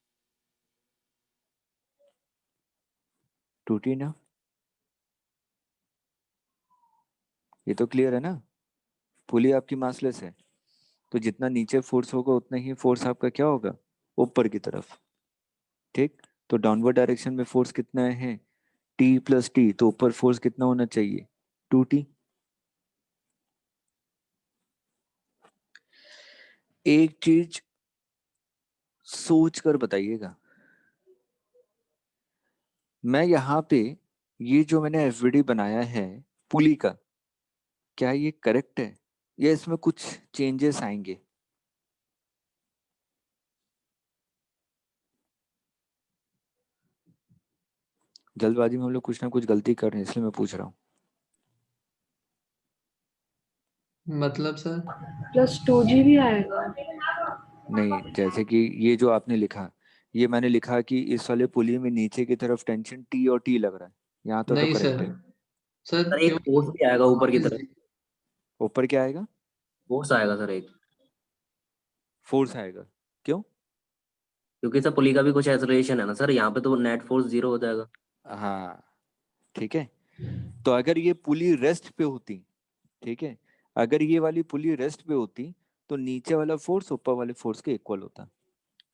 2T ना। ये तो क्लियर है ना, पुली आपकी मासलेस है, तो जितना नीचे फोर्स होगा उतना ही फोर्स आपका क्या होगा? ऊपर की तरफ। ठीक, तो डाउनवर्ड डायरेक्शन में फोर्स कितना है? T प्लस टी, तो ऊपर फोर्स कितना होना चाहिए? 2T। एक चीज सोच कर बताइएगा, मैं यहाँ पे ये जो मैंने एफवीडी बनाया है पुली का, क्या ये करेक्ट है या इसमें कुछ चेंजेस आएंगे? जल्दबाजी में हम लोग कुछ ना कुछ गलती कर रहे हैं, इसलिए मैं पूछ रहा हूँ। मतलब सर +2G भी आएगा। नहीं, जैसे कि ये जो आपने लिखा, ये मैंने लिखा कि इस वाले पुली में नीचे की तरफ टेंशन T और T लग रहा है, यहाँ तो नहीं करेक्ट सर। है। सर सर एक क्योंकि फोर्स भी आएगा ऊपर की वहाँ तरफ। पे ऊपर क्या आएगा? फोर्स आएगा सर एक, फोर्स आएगा, क्यों? क्योंकि सर पुली का भी कुछ एक्सेलरेशन है ना सर, यहाँ पे तो नेट फोर्स 0 हो जाएगा। हाँ ठीक है, तो अगर ये पुली रेस्ट पे होती, ठीक है, अगर ये वाली पुली रेस्ट पे होती तो नीचे वाला फोर्स ऊपर वाले फोर्स के इक्वल होता।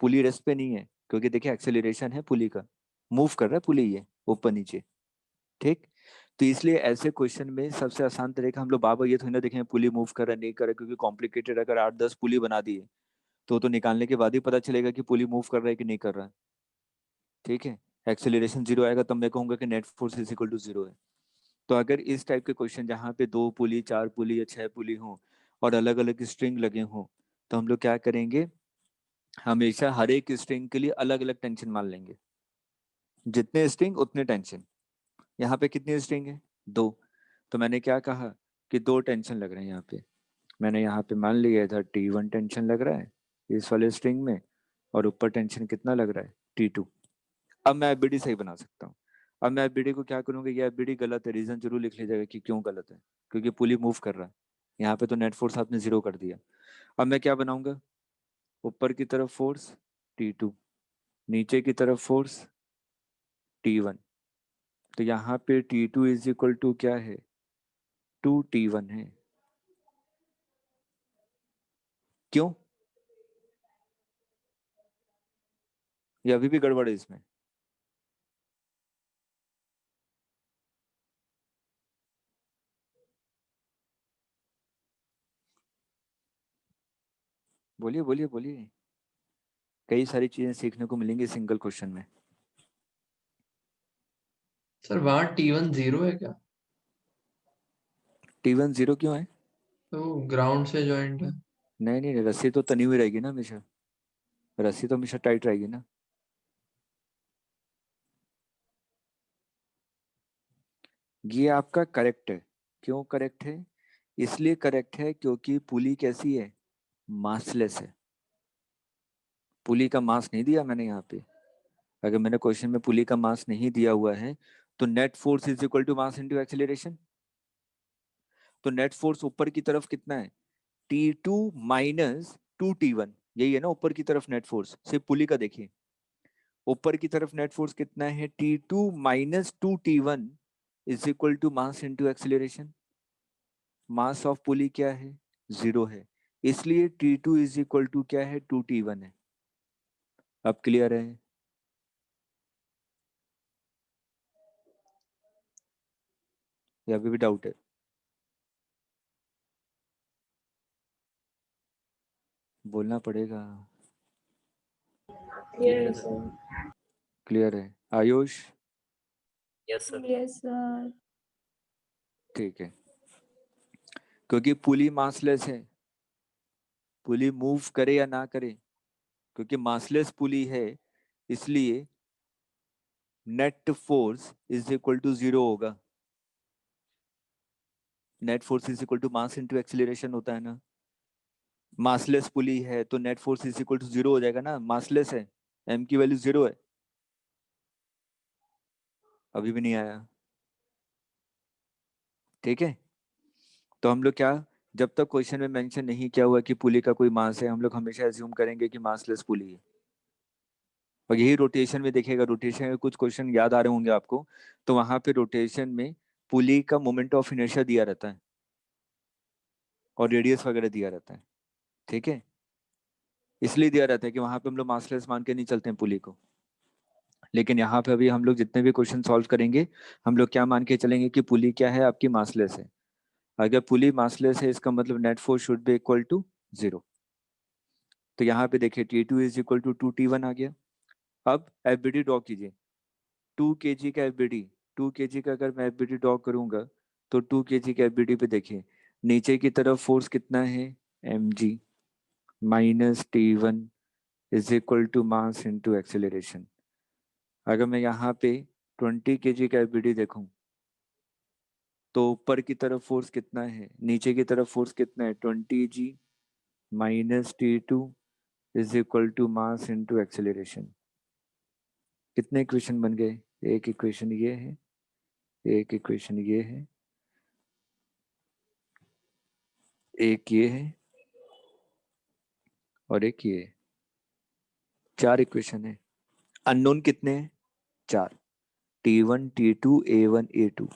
पुली रेस्ट पे नहीं है, क्योंकि देखिए एक्सेलरेशन है पुली का, मूव कर रहा है पुली ये ऊपर नीचे। ठीक, तो इसलिए ऐसे क्वेश्चन में सबसे आसान तरीका, हम लोग बार बार ये थोड़ी ना देखें पुली मूव कर रहा है नहीं कर रहा है, क्योंकि कॉम्प्लिकेटेड, अगर 8-10 पुली बना दिए तो निकालने के बाद ही पता चलेगा कि पुली मूव कर रहा है कि नहीं कर रहा है। ठीक है, एक्सेलरेशन 0 आएगा तब मैं कहूंगा कि net force is equal to 0 है। तो अगर इस टाइप के क्वेश्चन जहाँ पे 2 पुली 4 पुली या 6 पुली हो और अलग अलग स्ट्रिंग लगे हों, तो हम लोग क्या करेंगे, हमेशा हर एक स्ट्रिंग के लिए अलग अलग टेंशन मान लेंगे। जितने स्ट्रिंग उतने टेंशन। यहाँ पे कितनी स्ट्रिंग है? 2। तो मैंने क्या कहा कि 2 टेंशन लग रहे हैं यहाँ पे। मैंने यहाँ पे मान लिया इधर T1 टेंशन लग रहा है इस वाले स्ट्रिंग में, और ऊपर टेंशन कितना लग रहा है? T2। अब मैं एफबीडी सही बना सकता हूँ। अब मैं एफबीडी को क्या करूंगा, ये एफबीडी गलत है, रीजन जरूर लिख लीजिएगा कि क्यों गलत है, क्योंकि पुली मूव कर रहा है। यहाँ पे तो नेट फोर्स आपने 0 कर दिया। अब मैं क्या बनाऊंगा, ऊपर की तरफ फोर्स T2, नीचे की तरफ फोर्स T1। तो यहाँ पे T2 इज इक्वल टू क्या है, 2T1 है। क्यों, ये अभी भी गड़बड़ है इसमें? बोलिए बोलिए बोलिए, कई सारी चीजें सीखने को मिलेंगी सिंगल क्वेश्चन में। सर वहाँ T1 0 है क्या? T1 0 क्यों है? तो ग्राउंड से जॉइंट है। नहीं नहीं, रस्सी तो तनी हुई रहेगी ना हमेशा, रस्सी तो हमेशा टाइट रहेगी ना। ये आपका करेक्ट है। क्यों करेक्ट है? इसलिए करेक्ट है क्योंकि पुली कैसी है, मासलेस है। पुली का मास नहीं दिया मैंने यहाँ पे। अगर मैंने क्वेश्चन में पुली का मास नहीं दिया हुआ है तो net force is equal to mass into acceleration. तो नेट फोर्स ऊपर की तरफ कितना है, T2 माइनस 2T1, यही है ना ऊपर की तरफ नेट फोर्स। सिर्फ पुली का देखिए, ऊपर की तरफ नेट फोर्स कितना है, T2 minus 2T1 is equal to mass into acceleration. Mass of pulley क्या है, 0 है, इसलिए T2 इज इक्वल टू क्या है, 2T1 है। अब क्लियर है? या अभी भी डाउट है? बोलना पड़ेगा। Yes, sir. क्लियर है Ayush? Yes sir. Yes, sir. ठीक है, क्योंकि पुली मासलेस है, पुली मूव करे या ना करे, क्योंकि मासलेस पुली है, इसलिए net force is equal to 0 होगा। Net force is equal to mass into acceleration होता है ना। मासलेस पुली है तो net force is equal to 0 हो जाएगा ना, मासलेस है, एम की वैल्यू 0 है। अभी भी नहीं आया? ठीक है, तो हम लोग क्या, जब तक क्वेश्चन में मेंशन नहीं किया हुआ कि पुली का कोई मास है, हम लोग हमेशा एज्यूम करेंगे कि मासलेस पुली है। और यही रोटेशन में देखिएगा, रोटेशन में कुछ क्वेश्चन याद आ रहे होंगे आपको, तो वहां पे रोटेशन में पुली का मोमेंट ऑफ इनर्शिया दिया रहता है और रेडियस वगैरह दिया रहता है। ठीक है, इसलिए दिया रहता है कि वहां पे हम लोग मासलेस मान के नहीं चलते हैं पुली को। लेकिन यहाँ पे अभी हम लोग जितने भी क्वेश्चन सॉल्व करेंगे, हम लोग क्या मान के चलेंगे कि पुली क्या है, आपकी मासलेस है। अगर पुली मासलेस है इसका मतलब net force should be equal to 0। तो यहाँ पे देखिए T2 is equal to 2T1 आ गया। अब एफबीडी ड्रॉ कीजिए, 2 kg का एफबीडी, 2 kg का अगर मैं एफबीडी ड्रॉ करूंगा तो 2 kg का एफबीडी पे देखिए नीचे की तरफ फोर्स कितना है, mg minus T1 is equal to mass into acceleration. अगर मैं यहाँ पे 20 kg का एफबीडी देखूं तो ऊपर की तरफ फोर्स कितना है, नीचे की तरफ फोर्स कितना है, 20g minus T2 is equal to mass into acceleration. कितने इक्वेशन बन गए, एक इक्वेशन ये है, एक इक्वेशन ये है, एक ये है, और एक ये है। 4 इक्वेशन है। अननोन कितने हैं, 4, T1 T2 A1 A2।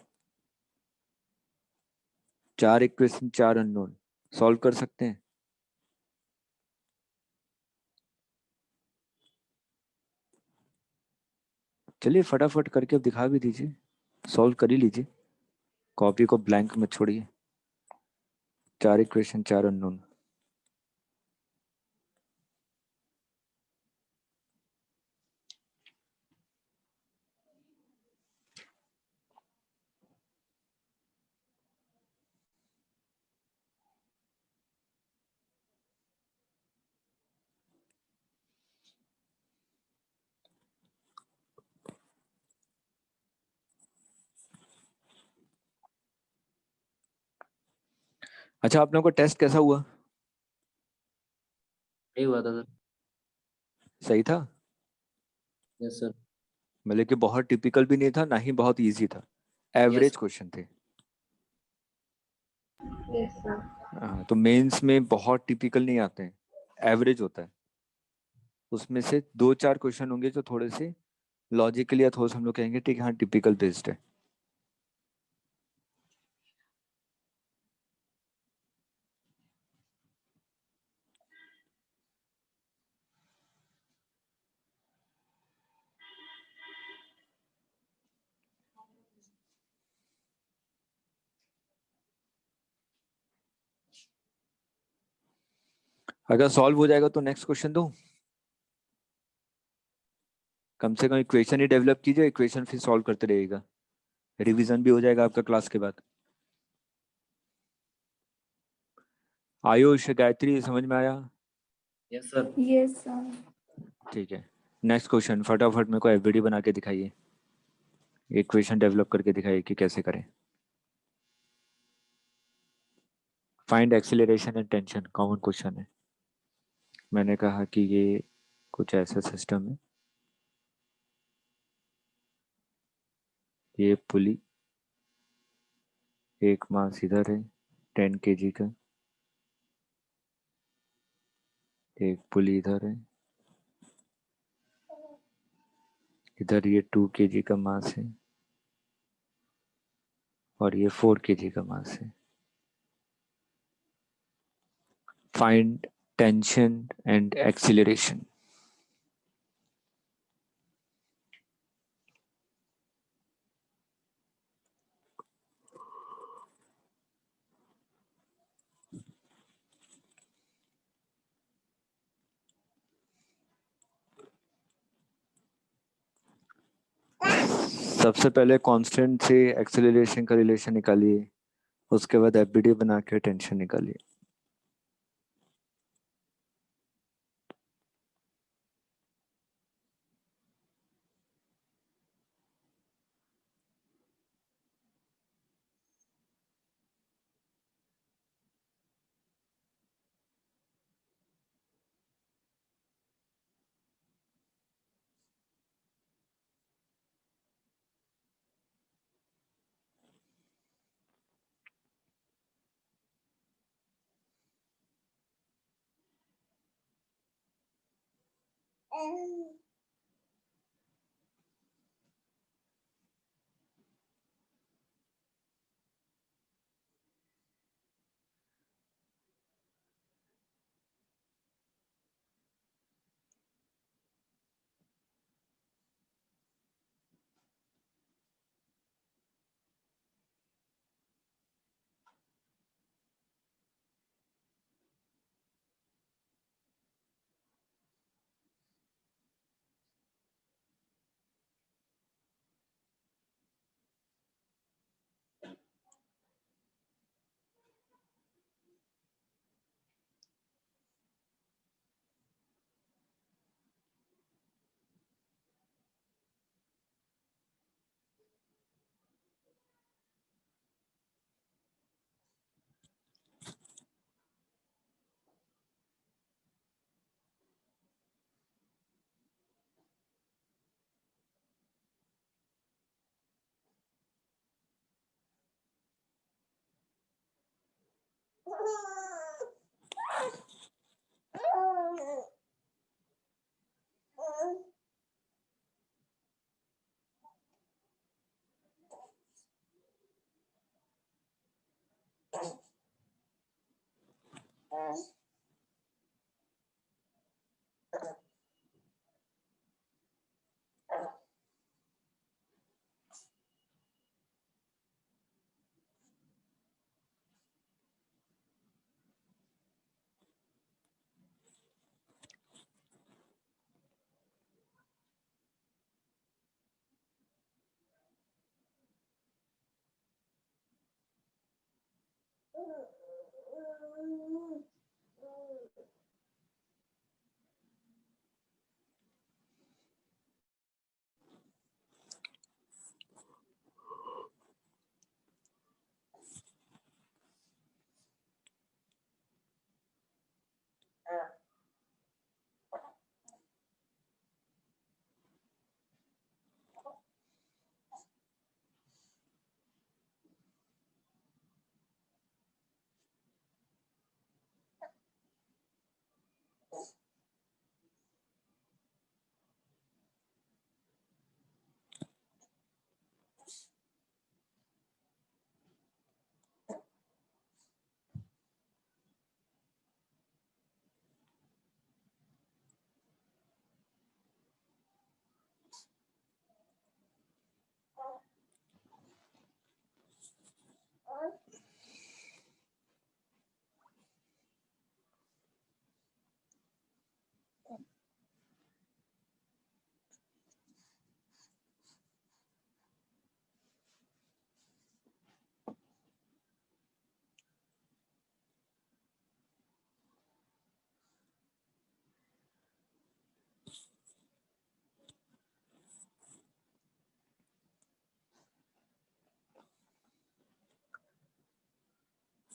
4 equation 4 unknown, solve कर सकते हैं? चलिए फटाफट करके अब दिखा भी दीजिए, सॉल्व कर ही लीजिए, कॉपी को ब्लैंक मत छोड़िए। 4 इक्वेशन 4 अननोन। अच्छा, आप लोगों का टेस्ट कैसा हुआ? सही हुआ था सर। सही था? Yes sir. मतलब कि बहुत टिपिकल भी नहीं था, ना ही बहुत इजी था, एवरेज क्वेश्चन थे। Yes sir. हाँ, तो मेंस में बहुत टिपिकल नहीं आते हैं, एवरेज होता है। उसमें से 2-4 क्वेश्चन होंगे जो थोड़े से लॉजिकली या थोड़ा सा हम लोग कहेंगे ठीक है हाँ टिपिकल बेस्ड है। अगर सॉल्व हो जाएगा तो नेक्स्ट क्वेश्चन दो, कम से कम इक्वेशन ही डेवलप कीजिए, इक्वेशन फिर सॉल्व करते रहिएगा, रिवीजन भी हो जाएगा आपका क्लास के बाद। आयुष गायत्री समझ में आया? Yes sir. Yes sir. ठीक है, नेक्स्ट क्वेश्चन फटाफट मेरे को एफबीडी बना के दिखाइए, इक्वेशन डेवलप करके दिखाइए कि कैसे करें। Find acceleration and tension, common question है। मैंने कहा कि ये कुछ ऐसा सिस्टम है, ये पुली, एक मास इधर है 10 kg का, एक पुली इधर है, इधर ये 2 kg का मास है, और ये 4 kg का मास है। Find tension and acceleration. सबसे पहले कांस्टेंट से एक्सेलरेशन का रिलेशन निकालिए, उसके बाद एफबीडी बना के टेंशन निकालिए।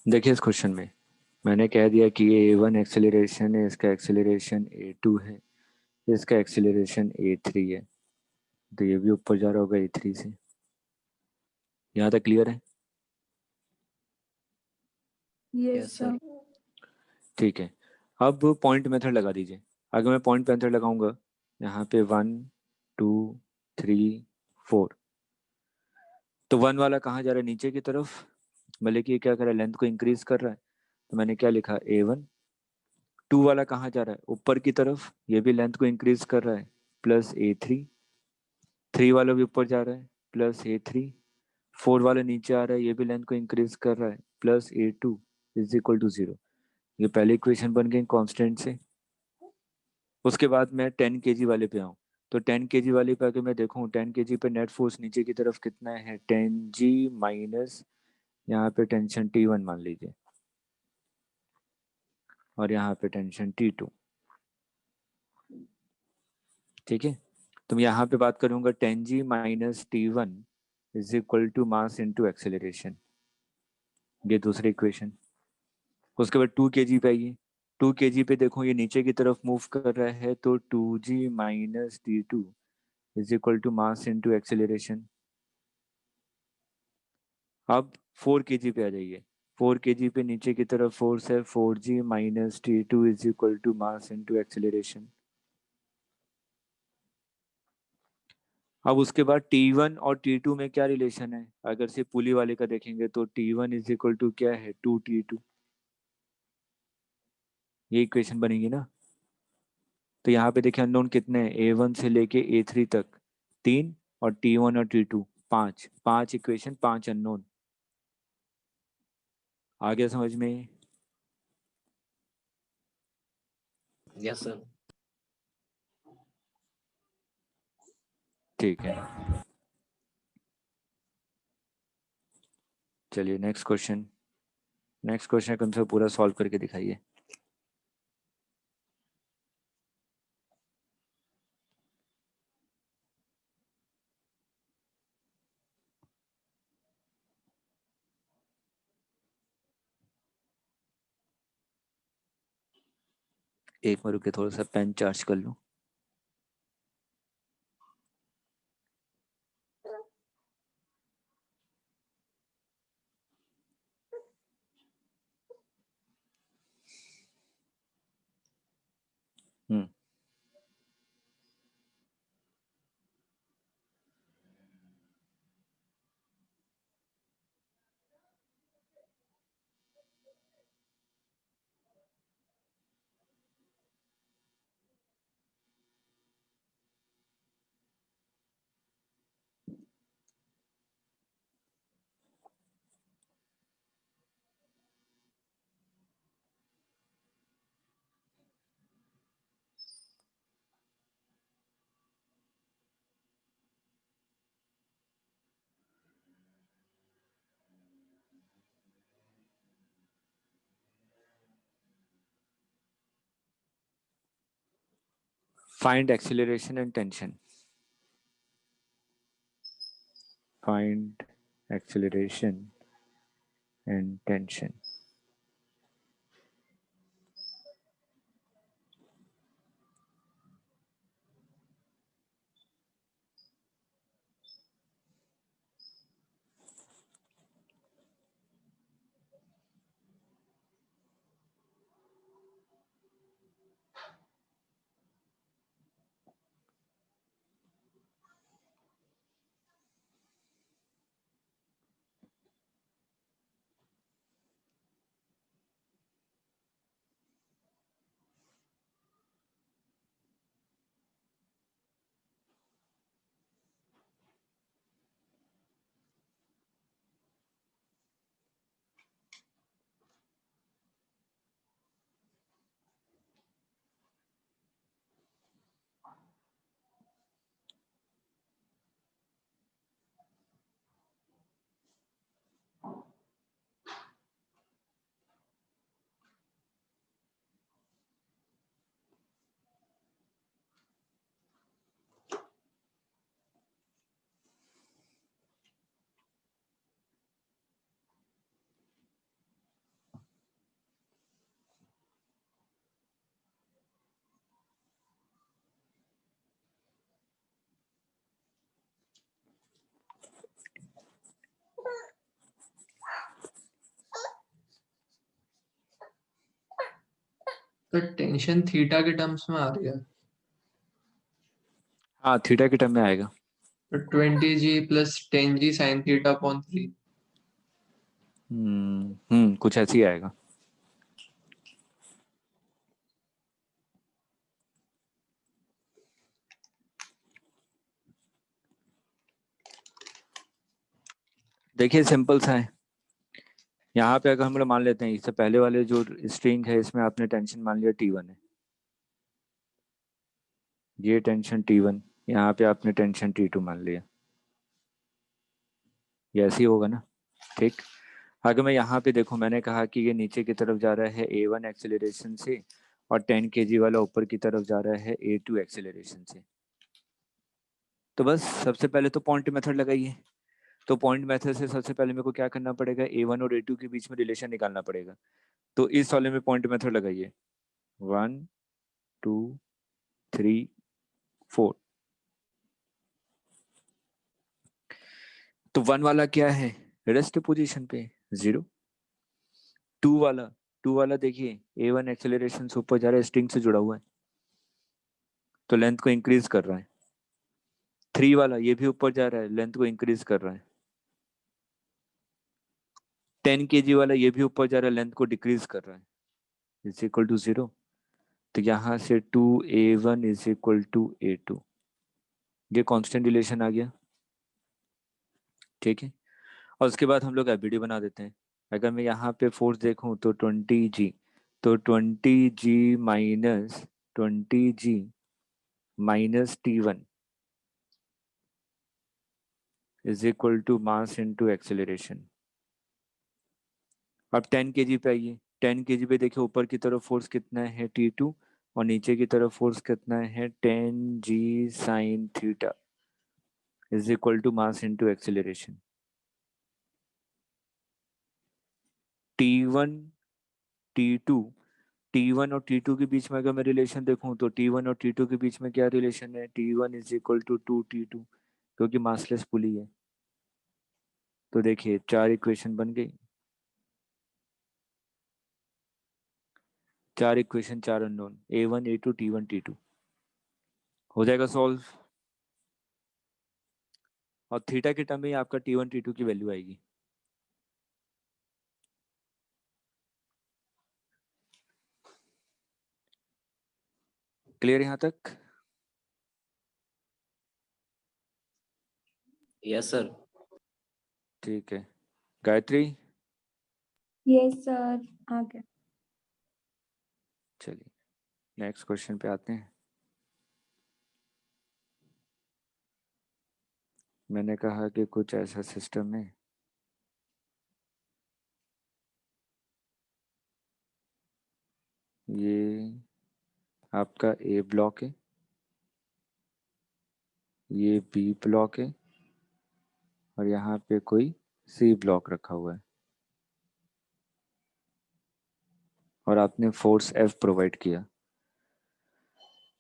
देखिए इस क्वेश्चन में मैंने कह दिया कि ये A1 एक्सेलरेशन है, इसका एक्सेलरेशन A2 है, इसका एक्सेलरेशन A3 है, तो ये भी ऊपर जा रहा होगा A3 से। यहाँ तक क्लियर है? Yes Yes, sir. सर। ठीक है, अब पॉइंट मेथड लगा दीजिए। अगर मैं पॉइंट मेथड लगाऊंगा यहाँ पे 1 2 3 4, तो 1 वाला कहाँ जा रहा है? नीचे की तरफ, मतलब कि ये क्या कर रहा है? लेंथ को इंक्रीज कर रहा है, तो मैंने क्या लिखा? A1। 2 वाला कहाँ जा रहा है? ऊपर की तरफ, ये भी लेंथ को इंक्रीज कर रहा है, प्लस A3। 3 वाला भी ऊपर जा रहा है, प्लस A3। 4 वाला नीचे आ रहा है, ये भी लेंथ को इंक्रीज कर रहा है, plus A2 is equal to 0। ये पहली इक्वेशन बन गई कांस्टेंट से। उसके बाद मैं 10 kg वाले पे आऊँ, तो 10 kg वाले पे आके मैं देखूँ 10 kg पे नेट फोर्स नीचे की तरफ कितना है? 10G माइनस यहाँ पे टेंशन T1 मान लीजिए, और यहाँ पे टेंशन T2। ठीक है, तो मैं यहाँ पे बात करूंगा 10G minus T1 is equal to mass into acceleration, ये दूसरी इक्वेशन। उसके बाद 2 kg पे आइए। 2 kg पे देखो ये नीचे की तरफ मूव कर रहा है, तो 2G minus T2 is equal to mass into acceleration. अब 4 kg पे आ जाइए। 4 kg पे नीचे की तरफ फोर्स है 4G minus T2 is equal to mass into acceleration. अब उसके बाद T1 और T2 में क्या रिलेशन है? अगर से पुली वाले का देखेंगे तो T1 इज इक्वल टू क्या है? 2T2। ये इक्वेशन बनेगी ना। तो यहाँ पे देखिए अननोन कितने हैं? A1 से लेके A3 तक 3, और T1 और T2 5। 5 equation, 5 unknown. आ गया समझ में? Yes, sir. ठीक है, चलिए नेक्स्ट क्वेश्चन। नेक्स्ट क्वेश्चन कम से कम पूरा सॉल्व करके दिखाइए। एक बार रुके, थोड़ा सा पेन चार्ज कर लूँ। Hmm, find acceleration and tension. Find acceleration and tension. तो टेंशन थीटा के टर्म्स में आ रही है, हाँ थीटा के टर्म में आएगा। तो 20g plus 10g sine theta upon 3। कुछ ऐसे ही आएगा। देखिए सिंपल सा है। यहाँ पे अगर हम लोग मान लेते हैं इससे पहले वाले जो स्ट्रिंग है इसमें आपने टेंशन मान लिया T1 है, ये टेंशन T1, यहाँ पे आपने टेंशन T2 मान लिया, ये ऐसे ही होगा ना। ठीक, अगर मैं यहाँ पे देखूँ, मैंने कहा कि ये नीचे की तरफ जा रहा है A1 एक्सेलरेशन से और 10 kg वाला ऊपर की तरफ जा रहा है A2 एक्सेलरेशन से। तो बस सबसे पहले तो पॉइंट मेथड लगाइए। तो पॉइंट मेथड से सबसे पहले मेरे को क्या करना पड़ेगा, A1 और A2 के बीच में रिलेशन निकालना पड़ेगा। तो इस वाले में पॉइंट मेथड लगाइए, 1 2 3 4। तो 1 वाला क्या है, रेस्ट पोजीशन पे 0। 2 वाला, 2 वाला देखिए A1 एक्सेलरेशन से ऊपर जा रहा है, स्ट्रिंग से जुड़ा हुआ है तो लेंथ को इंक्रीज कर रहा है। 3 वाला ये भी ऊपर जा रहा है, लेंथ को इंक्रीज कर रहा है। 10 kg वाला ये भी ऊपर जा रहा है, लेंथ को डिक्रीज कर रहा है, इज इक्वल टू 0। तो यहाँ से 2A1 is equal to A2, ये कांस्टेंट रिलेशन आ गया। ठीक है, और उसके बाद हम लोग एबीडी बना देते हैं। अगर मैं यहाँ पे फोर्स देखूँ तो 20G, तो 20G minus 20G minus T1 is equal to mass into acceleration. अब 10 kg पे आइए, 10 kg पे देखिए ऊपर की तरफ फोर्स कितना है T2 और नीचे की तरफ फोर्स कितना है 10G sine theta is equal to mass into acceleration. T1 T2, T1 और T2 के बीच में अगर मैं रिलेशन देखूं तो T1 और T2 के बीच में क्या रिलेशन है, T1 is equal to 2T2, क्योंकि मासलेस पुली है। तो देखिए 4 इक्वेशन बन गई, 4 equation 4 unknown, A1 A2 T1 T2 हो जाएगा सॉल्व। और थीटा के टर्म में आपका T1 T2 की वैल्यू आएगी। क्लियर यहाँ तक? Yes sir. ठीक है, गायत्री यस सर, आ गया। चलिए नेक्स्ट क्वेश्चन पे आते हैं। मैंने कहा कि कुछ ऐसा सिस्टम है ये आपका ए ब्लॉक है, ये बी ब्लॉक है और यहाँ पे कोई सी ब्लॉक रखा हुआ है और आपने फोर्स एफ प्रोवाइड किया।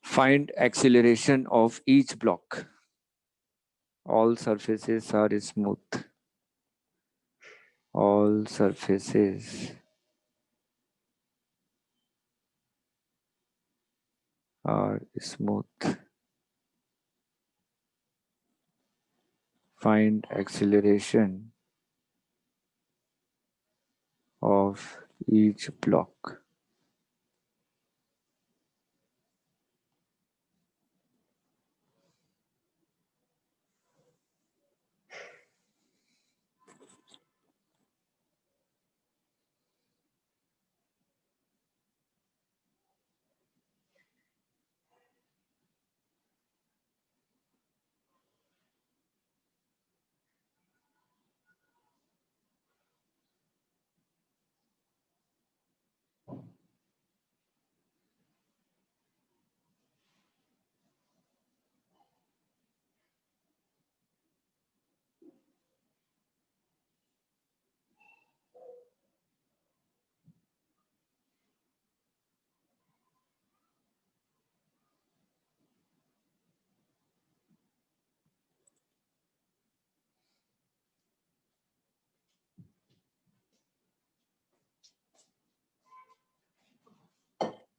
Find acceleration of each block, all surfaces are smooth, all surfaces are smooth, find acceleration of each block।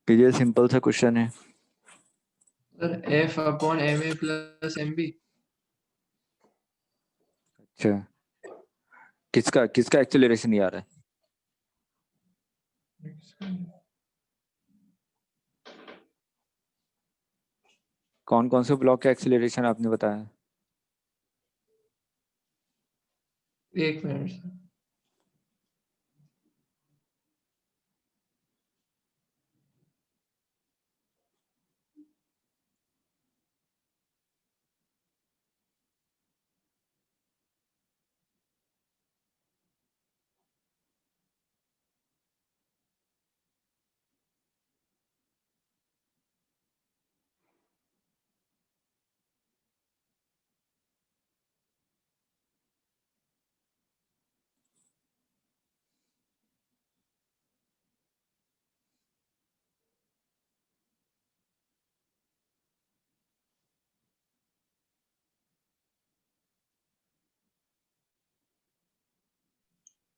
ये सिंपल सा क्वेश्चन है। Sir F upon M A plus M B. अच्छा, किसका किसका acceleration ये आ रहा है? कौन कौन से ब्लॉक का एक्सेलरेशन आपने बताया? एक मिनट सर।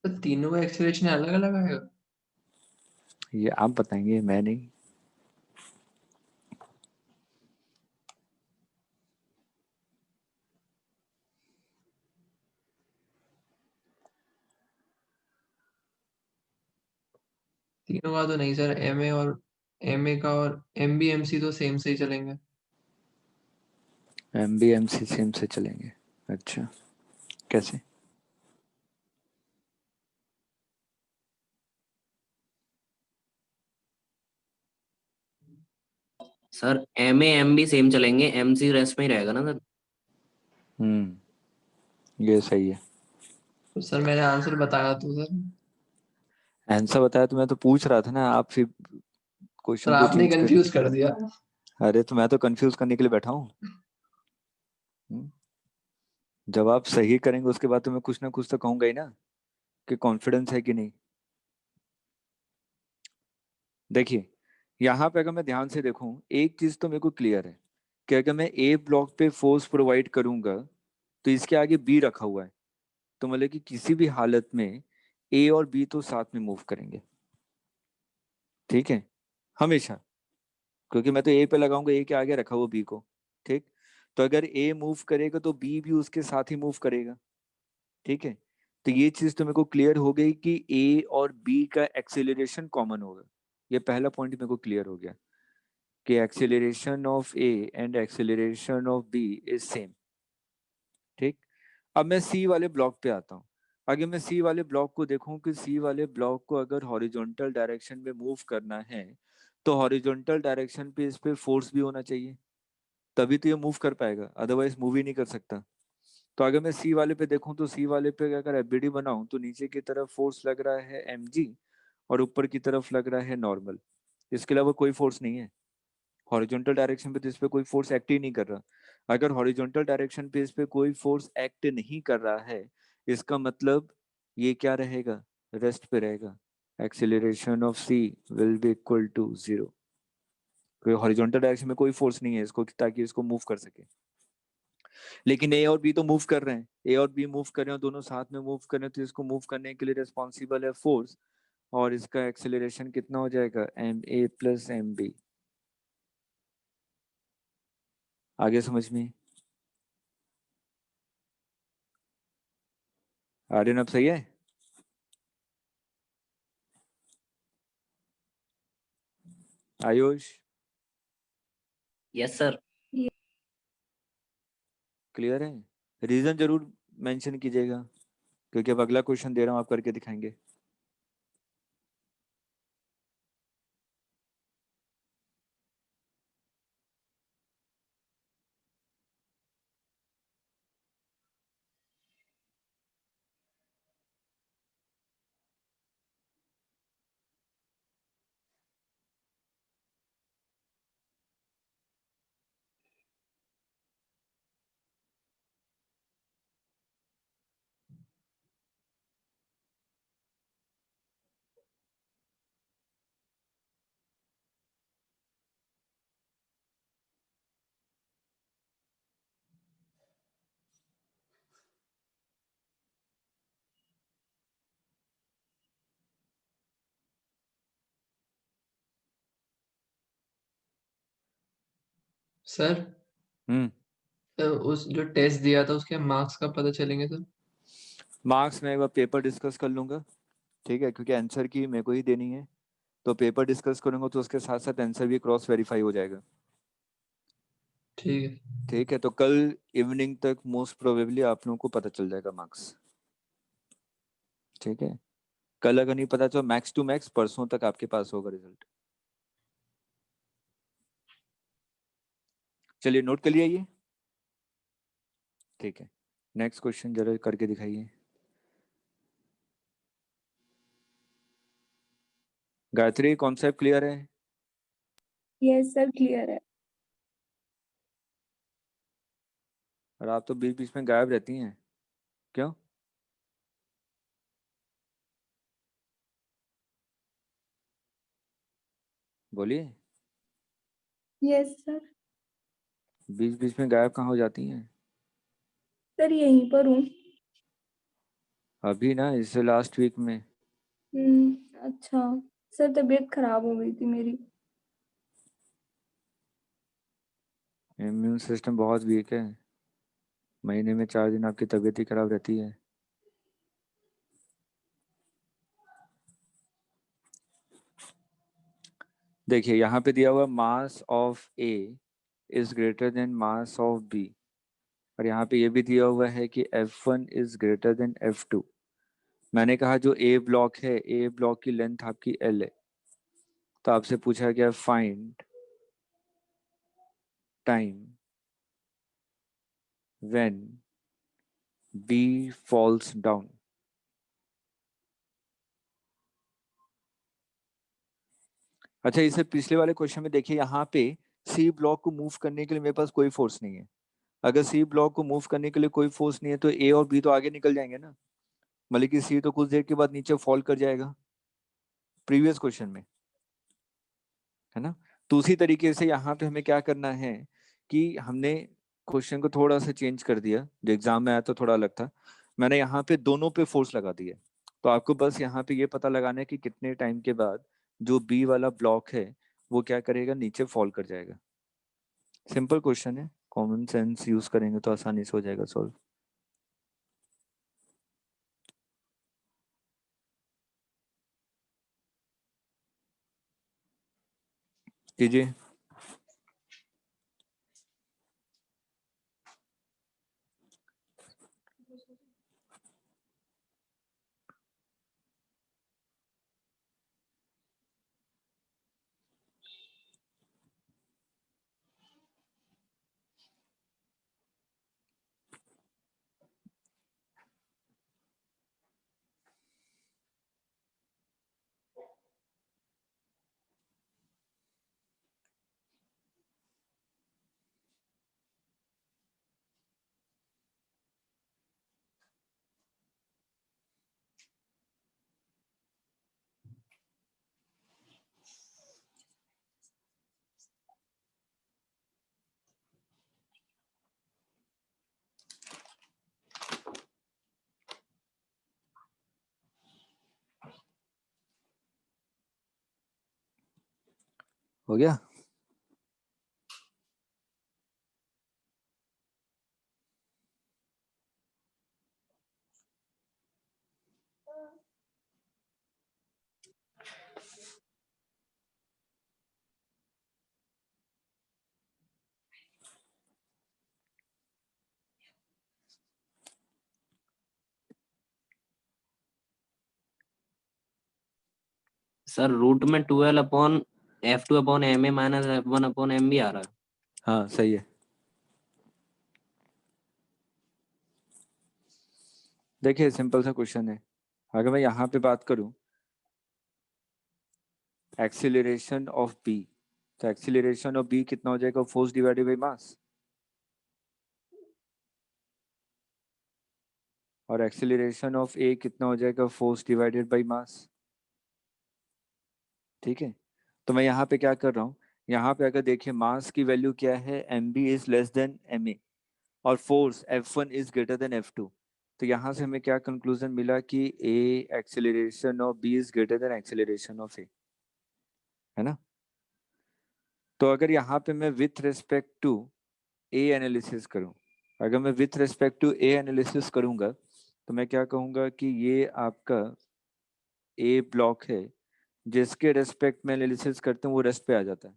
तो तीनों का एक्सेलरेशन अलग अलग आएगा? ये आप बताएंगे, मैं नहीं। तीनों का तो नहीं सर, एम ए का और एम बी एम सी तो सेम से ही चलेंगे। MBMC सेम से चलेंगे? अच्छा, कैसे? Sir M A M B same चलेंगे, एम सी रेस्ट में ही रहेगा ना सर। ये सही है। तो सर मैंने आंसर बताया तो सर। आंसर बताया तो मैं तो पूछ रहा था ना, आप फिर सर क्वेश्चन को आपने चेंज कर दिया। कंफ्यूज कर दिया। अरे तो मैं तो कंफ्यूज करने के लिए बैठा हूँ। हम्म, जब आप सही करेंगे उसके बाद तो मैं कुछ ना कुछ तो कहूंगा ही ना, कि कॉन्फिडेंस है कि नहीं। देखिए, यहाँ पे अगर मैं ध्यान से देखूं, एक चीज तो मेरे को क्लियर है कि अगर मैं ए ब्लॉक पे फोर्स प्रोवाइड करूंगा तो इसके आगे बी रखा हुआ है, तो मतलब कि किसी भी हालत में ए और बी तो साथ में मूव करेंगे। ठीक है, हमेशा। क्योंकि मैं तो ए पे लगाऊंगा, ए के आगे रखा हुआ बी को। ठीक, तो अगर ए मूव करेगा तो बी भी उसके साथ ही मूव करेगा। ठीक है, तो ये चीज तो मेरे को क्लियर हो गई कि ए और बी का एक्सेलरेशन कॉमन होगा। ये पहला पॉइंट मेरे को क्लियर हो गया कि acceleration of A and acceleration of B is same. ठीक, अब मैं सी वाले ब्लॉक पे आता हूँ। अगर मैं सी वाले ब्लॉक को देखूं कि सी वाले ब्लॉक को अगर हॉरिजॉन्टल डायरेक्शन में मूव करना है तो हॉरिजॉन्टल डायरेक्शन पे इस पे फोर्स भी होना चाहिए, तभी तो ये मूव कर पाएगा, अदरवाइज मूव ही नहीं कर सकता। तो अगर मैं सी वाले पे देखूं तो सी वाले पे अगर एफबीडी बनाऊं तो नीचे की तरफ फोर्स लग रहा है mg, और ऊपर की तरफ लग रहा है नॉर्मल। इसके अलावा कोई फोर्स नहीं है। हॉरिजॉन्टल डायरेक्शन पे तो इस पे कोई फोर्स एक्ट ही नहीं कर रहा। अगर हॉरिजॉन्टल डायरेक्शन पे इस पे कोई फोर्स एक्ट नहीं कर रहा है, इसका मतलब ये क्या रहेगा? रेस्ट पे रहेगा। Acceleration of C will be equal to 0। क्योंकि हॉरिजॉन्टल डायरेक्शन में कोई फोर्स नहीं है इसको, ताकि इसको मूव कर सके। लेकिन ए और बी तो मूव कर रहे हैं, ए और बी मूव कर रहे हैं, दोनों साथ में मूव कर रहे हैं, तो इसको मूव करने के लिए रिस्पॉन्सिबल है फोर्स। और इसका एक्सेलरेशन कितना हो जाएगा? ma+mb। आगे समझ में? आर्यन अब सही है? Ayush yes sir. क्लियर है? रीजन जरूर मेंशन कीजिएगा, क्योंकि अब अगला क्वेश्चन दे रहा हूँ, आप करके दिखाएंगे। सर उस जो टेस्ट दिया था उसके मार्क्स कब पता चलेंगे सर? मार्क्स में एक बार पेपर डिस्कस कर लूंगा, ठीक है, क्योंकि आंसर की मेरे को ही देनी है, तो पेपर डिस्कस करूंगा तो उसके साथ साथ आंसर भी क्रॉस वेरीफाई हो जाएगा। ठीक है। ठीक है, तो कल इवनिंग तक मोस्ट प्रोबेबली आप लोगों को पता चल जाएगा मार्क्स। ठीक है, कल अगर नहीं पता तो मैक्स टू मैक्स परसों तक आपके पास होगा रिजल्ट। चलिए नोट कर लिया ये। ठीक है, नेक्स्ट क्वेश्चन जरा करके दिखाइए। गायत्री, कॉन्सेप्ट क्लियर है? यस सर, क्लियर है। और आप तो बीच बीच में गायब रहती हैं, क्यों? बोलिए, यस सर। बीच बीच में गायब कहाँ हो जाती हैं? सर यहीं पर हूँ। अभी ना, इससे लास्ट वीक में। अच्छा। सर तबीयत खराब हो गई थी मेरी। इम्यून सिस्टम बहुत वीक है, महीने में 4 दिन आपकी तबीयत ही खराब रहती है। देखिए यहाँ पे दिया हुआ mass of A is greater than mass of B, और यहाँ पे ये भी दिया हुआ है कि F1 is greater then F2। मैंने कहा जो ए ब्लॉक है, ए ब्लॉक की लेंथ आपकी L है, तो आपसे पूछा गया find time when B falls down. अच्छा, इसे पिछले वाले क्वेश्चन में देखिए, यहाँ पे सी ब्लॉक को मूव करने के लिए मेरे पास कोई फोर्स नहीं है। अगर सी ब्लॉक को मूव करने के लिए कोई फोर्स नहीं है तो ए और बी तो आगे निकल जाएंगे ना, मतलब कि सी तो कुछ देर के बाद नीचे फॉल कर जाएगा प्रीवियस क्वेश्चन में, है ना। तो उसी तरीके से यहाँ पे हमें क्या करना है कि हमने क्वेश्चन को थोड़ा सा चेंज कर दिया, जो एग्जाम में आया तो थोड़ा अलग था। मैंने यहाँ पे दोनों पे फोर्स लगा दिया, तो आपको बस यहाँ पे ये पता लगाना है कि कितने टाइम के बाद जो बी वाला ब्लॉक है वो क्या करेगा, नीचे फॉल कर जाएगा। सिंपल क्वेश्चन है, कॉमन सेंस यूज करेंगे तो आसानी से हो जाएगा सॉल्व। कीजिए। हो गया। सर रूट में 12/F2/ma माइनस F1/m भी आ रहा है। हाँ सही है। देखिए सिंपल सा क्वेश्चन है, अगर मैं यहाँ पे बात करूँ एक्सीलरेशन ऑफ बी, तो एक्सीलरेशन ऑफ बी कितना हो जाएगा, फोर्स डिवाइडेड बाई मास, और एक्सीलरेशन ऑफ ए कितना हो जाएगा, फोर्स डिवाइडेड बाई मास। ठीक है, तो मैं यहाँ पे क्या कर रहा हूँ, यहाँ पे अगर देखिए मास की वैल्यू क्या है, M B is less than M A, और force F1 is greater then F2, तो यहाँ से हमें क्या कंक्लूजन मिला कि A acceleration of B is greater than acceleration of A, है ना। तो अगर यहाँ पे मैं with respect to A analysis करूँ, अगर मैं with respect to A analysis करूँगा तो मैं क्या कहूँगा कि ये आपका ए ब्लॉक है, जिसके रेस्पेक्ट में एनालिसिस करते हैं वो रेस्ट पे आ जाता है।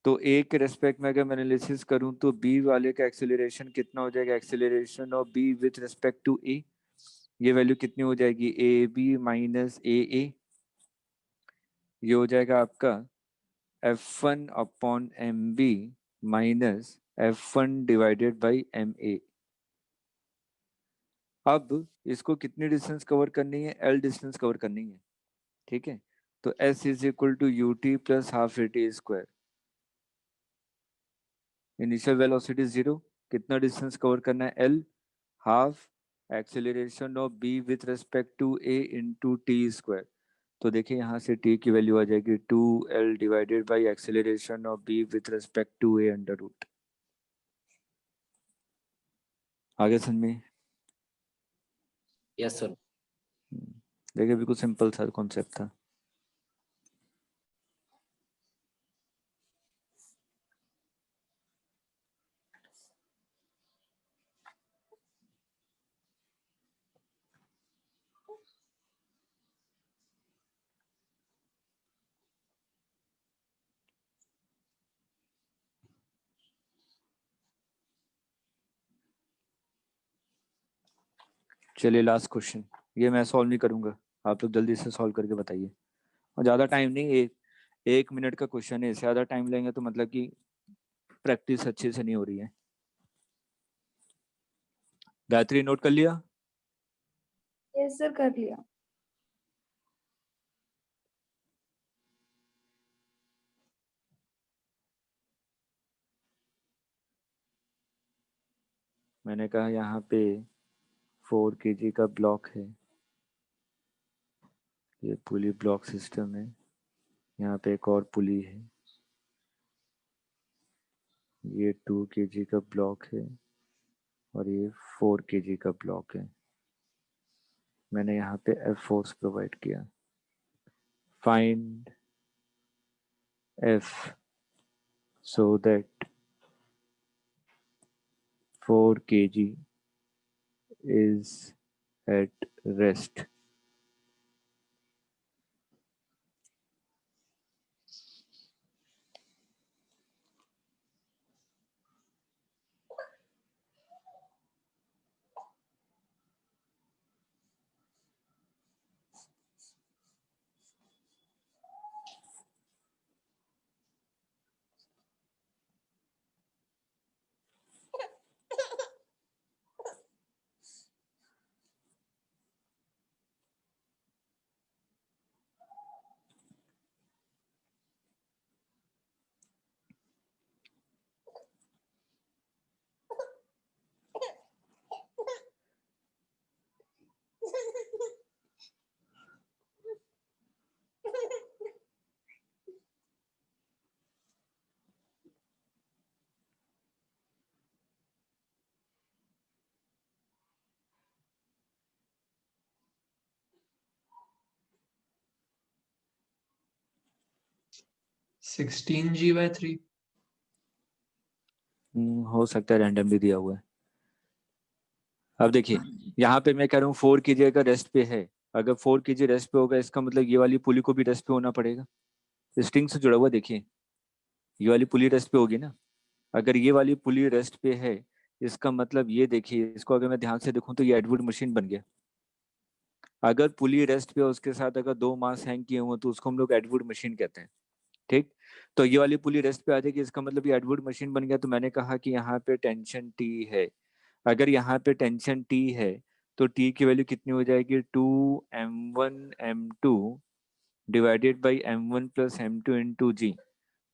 तो ए के रेस्पेक्ट में अगर मैं एनालिसिस करूं तो बी वाले का एक्सेलरेशन कितना हो जाएगा, acceleration of B with respect to A, ये वैल्यू कितनी हो जाएगी, ए बी माइनस ए, ये हो जाएगा आपका F1 upon M B minus F1 divided by M A. अब इसको कितनी डिस्टेंस कवर करनी है, L डिस्टेंस कवर करनी है, ठीक है। तो S is equal to u t plus half a t square, initial velocity 0, कितना डिस्टेंस कवर करना है, L, half acceleration of b with respect to a into t square. तो देखिए यहाँ से t की वैल्यू आ जाएगी 2l divided by acceleration of b with respect to a under root. आगे समझ में? Yes sir. देखिए बिल्कुल सिंपल सा कॉन्सेप्ट था। चलिए लास्ट क्वेश्चन, ये मैं सॉल्व नहीं करूंगा, आप लोग जल्दी से सॉल्व करके बताइए, और ज़्यादा टाइम नहीं, एक मिनट का क्वेश्चन है, इससे ज़्यादा टाइम लेंगे तो मतलब कि प्रैक्टिस अच्छे से नहीं हो रही है। गायत्री नोट कर लिया? यस सर, कर लिया। मैंने कहा यहाँ पे 4 kg का ब्लॉक है, ये पुली ब्लॉक सिस्टम है, यहाँ पे एक और पुली है, ये 2 kg का ब्लॉक है और ये 4 kg का ब्लॉक है। मैंने यहाँ पे F फोर्स प्रोवाइड किया। Find F so that 4 kg is at rest. Sixteen G/3। हो सकता है रैंडमली दिया हुआ है। अब देखिए यहाँ पे मैं कह रहा हूँ 4 kg का रेस्ट पे है, अगर 4 kg रेस्ट पे होगा इसका मतलब ये वाली पुली को भी रेस्ट पे होना पड़ेगा, स्ट्रिंग से जुड़ा हुआ, देखिए ये वाली पुली रेस्ट पे होगी ना। अगर ये वाली पुली रेस्ट पे है इसका मतलब ये देखिए, इसको अगर मैं ध्यान से देखूं तो ये एडवुड मशीन बन गया। अगर पुली रेस्ट पे उसके साथ अगर 2 मास हैंग किए हुए तो उसको हम लोग एडवुड मशीन कहते हैं, ठीक। तो ये वाली पुली रेस्ट पे आ जाएगी, इसका मतलब ये एडवुड मशीन बन गया। तो मैंने कहा कि यहाँ पे टेंशन टी है, अगर यहाँ पे टेंशन टी है तो टी की वैल्यू कितनी हो जाएगी, 2m1m2 divided by m1 plus m2 into G.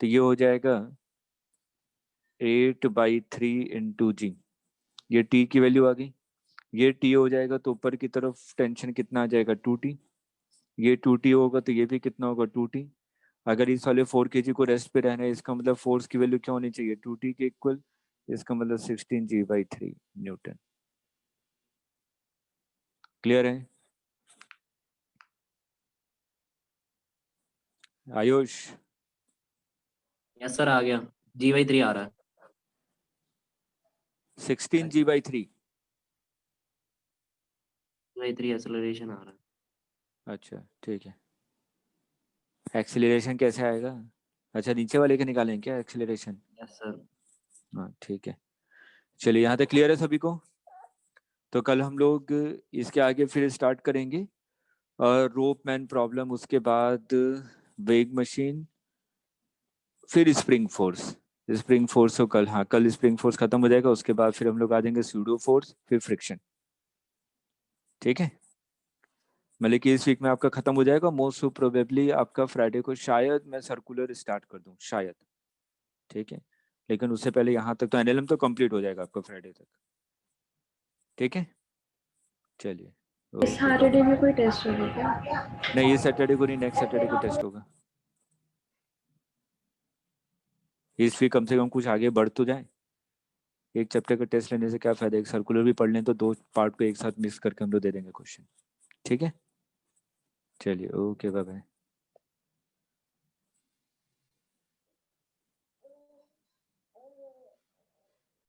तो ये हो जाएगा 8/3 इंटू जी, ये टी की वैल्यू आ गई। ये टी हो जाएगा तो ऊपर की तरफ टेंशन कितना आ जाएगा, 2t। ये 2t होगा तो ये भी कितना होगा, 2t। अगर इस वाले 4 kg को रेस्ट पे रहना है इसका मतलब फोर्स की वैल्यू क्या होनी चाहिए, 2t के इक्वल, इसका मतलब 16g/3 न्यूटन। क्लियर है आयुष? यस सर आ गया, G/3 आ रहा है। 16 G/3। G/3 एक्सेलरेशन आ रहा है। अच्छा ठीक है। एक्सीलरेशन कैसे आएगा? अच्छा नीचे वाले के निकालें क्या एक्सीलरेशन? Yes sir. हाँ ठीक है। चलिए यहाँ तक क्लियर है सभी को? तो कल हम लोग इसके आगे फिर स्टार्ट करेंगे और रोप मैन प्रॉब्लम, उसके बाद वेग मशीन, फिर स्प्रिंग फोर्स। स्प्रिंग फोर्स तो कल, हाँ कल स्प्रिंग फोर्स खत्म हो जाएगा, उसके बाद फिर हम लोग आ जाएंगे सूडो फोर्स, फिर फ्रिक्शन। ठीक है, मतलब कि इस वीक में आपका खत्म हो जाएगा। मोस्ट प्रोबेबली आपका फ्राइडे को शायद मैं सर्कुलर स्टार्ट कर दूं, शायद। ठीक है, लेकिन उससे पहले यहाँ तक तो एनएलएम तो कंप्लीट हो जाएगा आपका फ्राइडे तक। ठीक है, चलिए इस ओके। सैटरडे में कोई टेस्ट होगा क्या? नहीं, ये सैटरडे को नहीं, नेक्स्ट सैटरडे को टेस्ट होगा। इस वीक कम से कम कुछ आगे बढ़ तो जाए। एक चैप्टर का टेस्ट लेने से क्या फायदा, एक सर्कुलर भी पढ़ लें तो दो पार्ट को एक साथ मिक्स करके हम लोग दे देंगे क्वेश्चन। ठीक है, चलिए ओके, बाय बाय।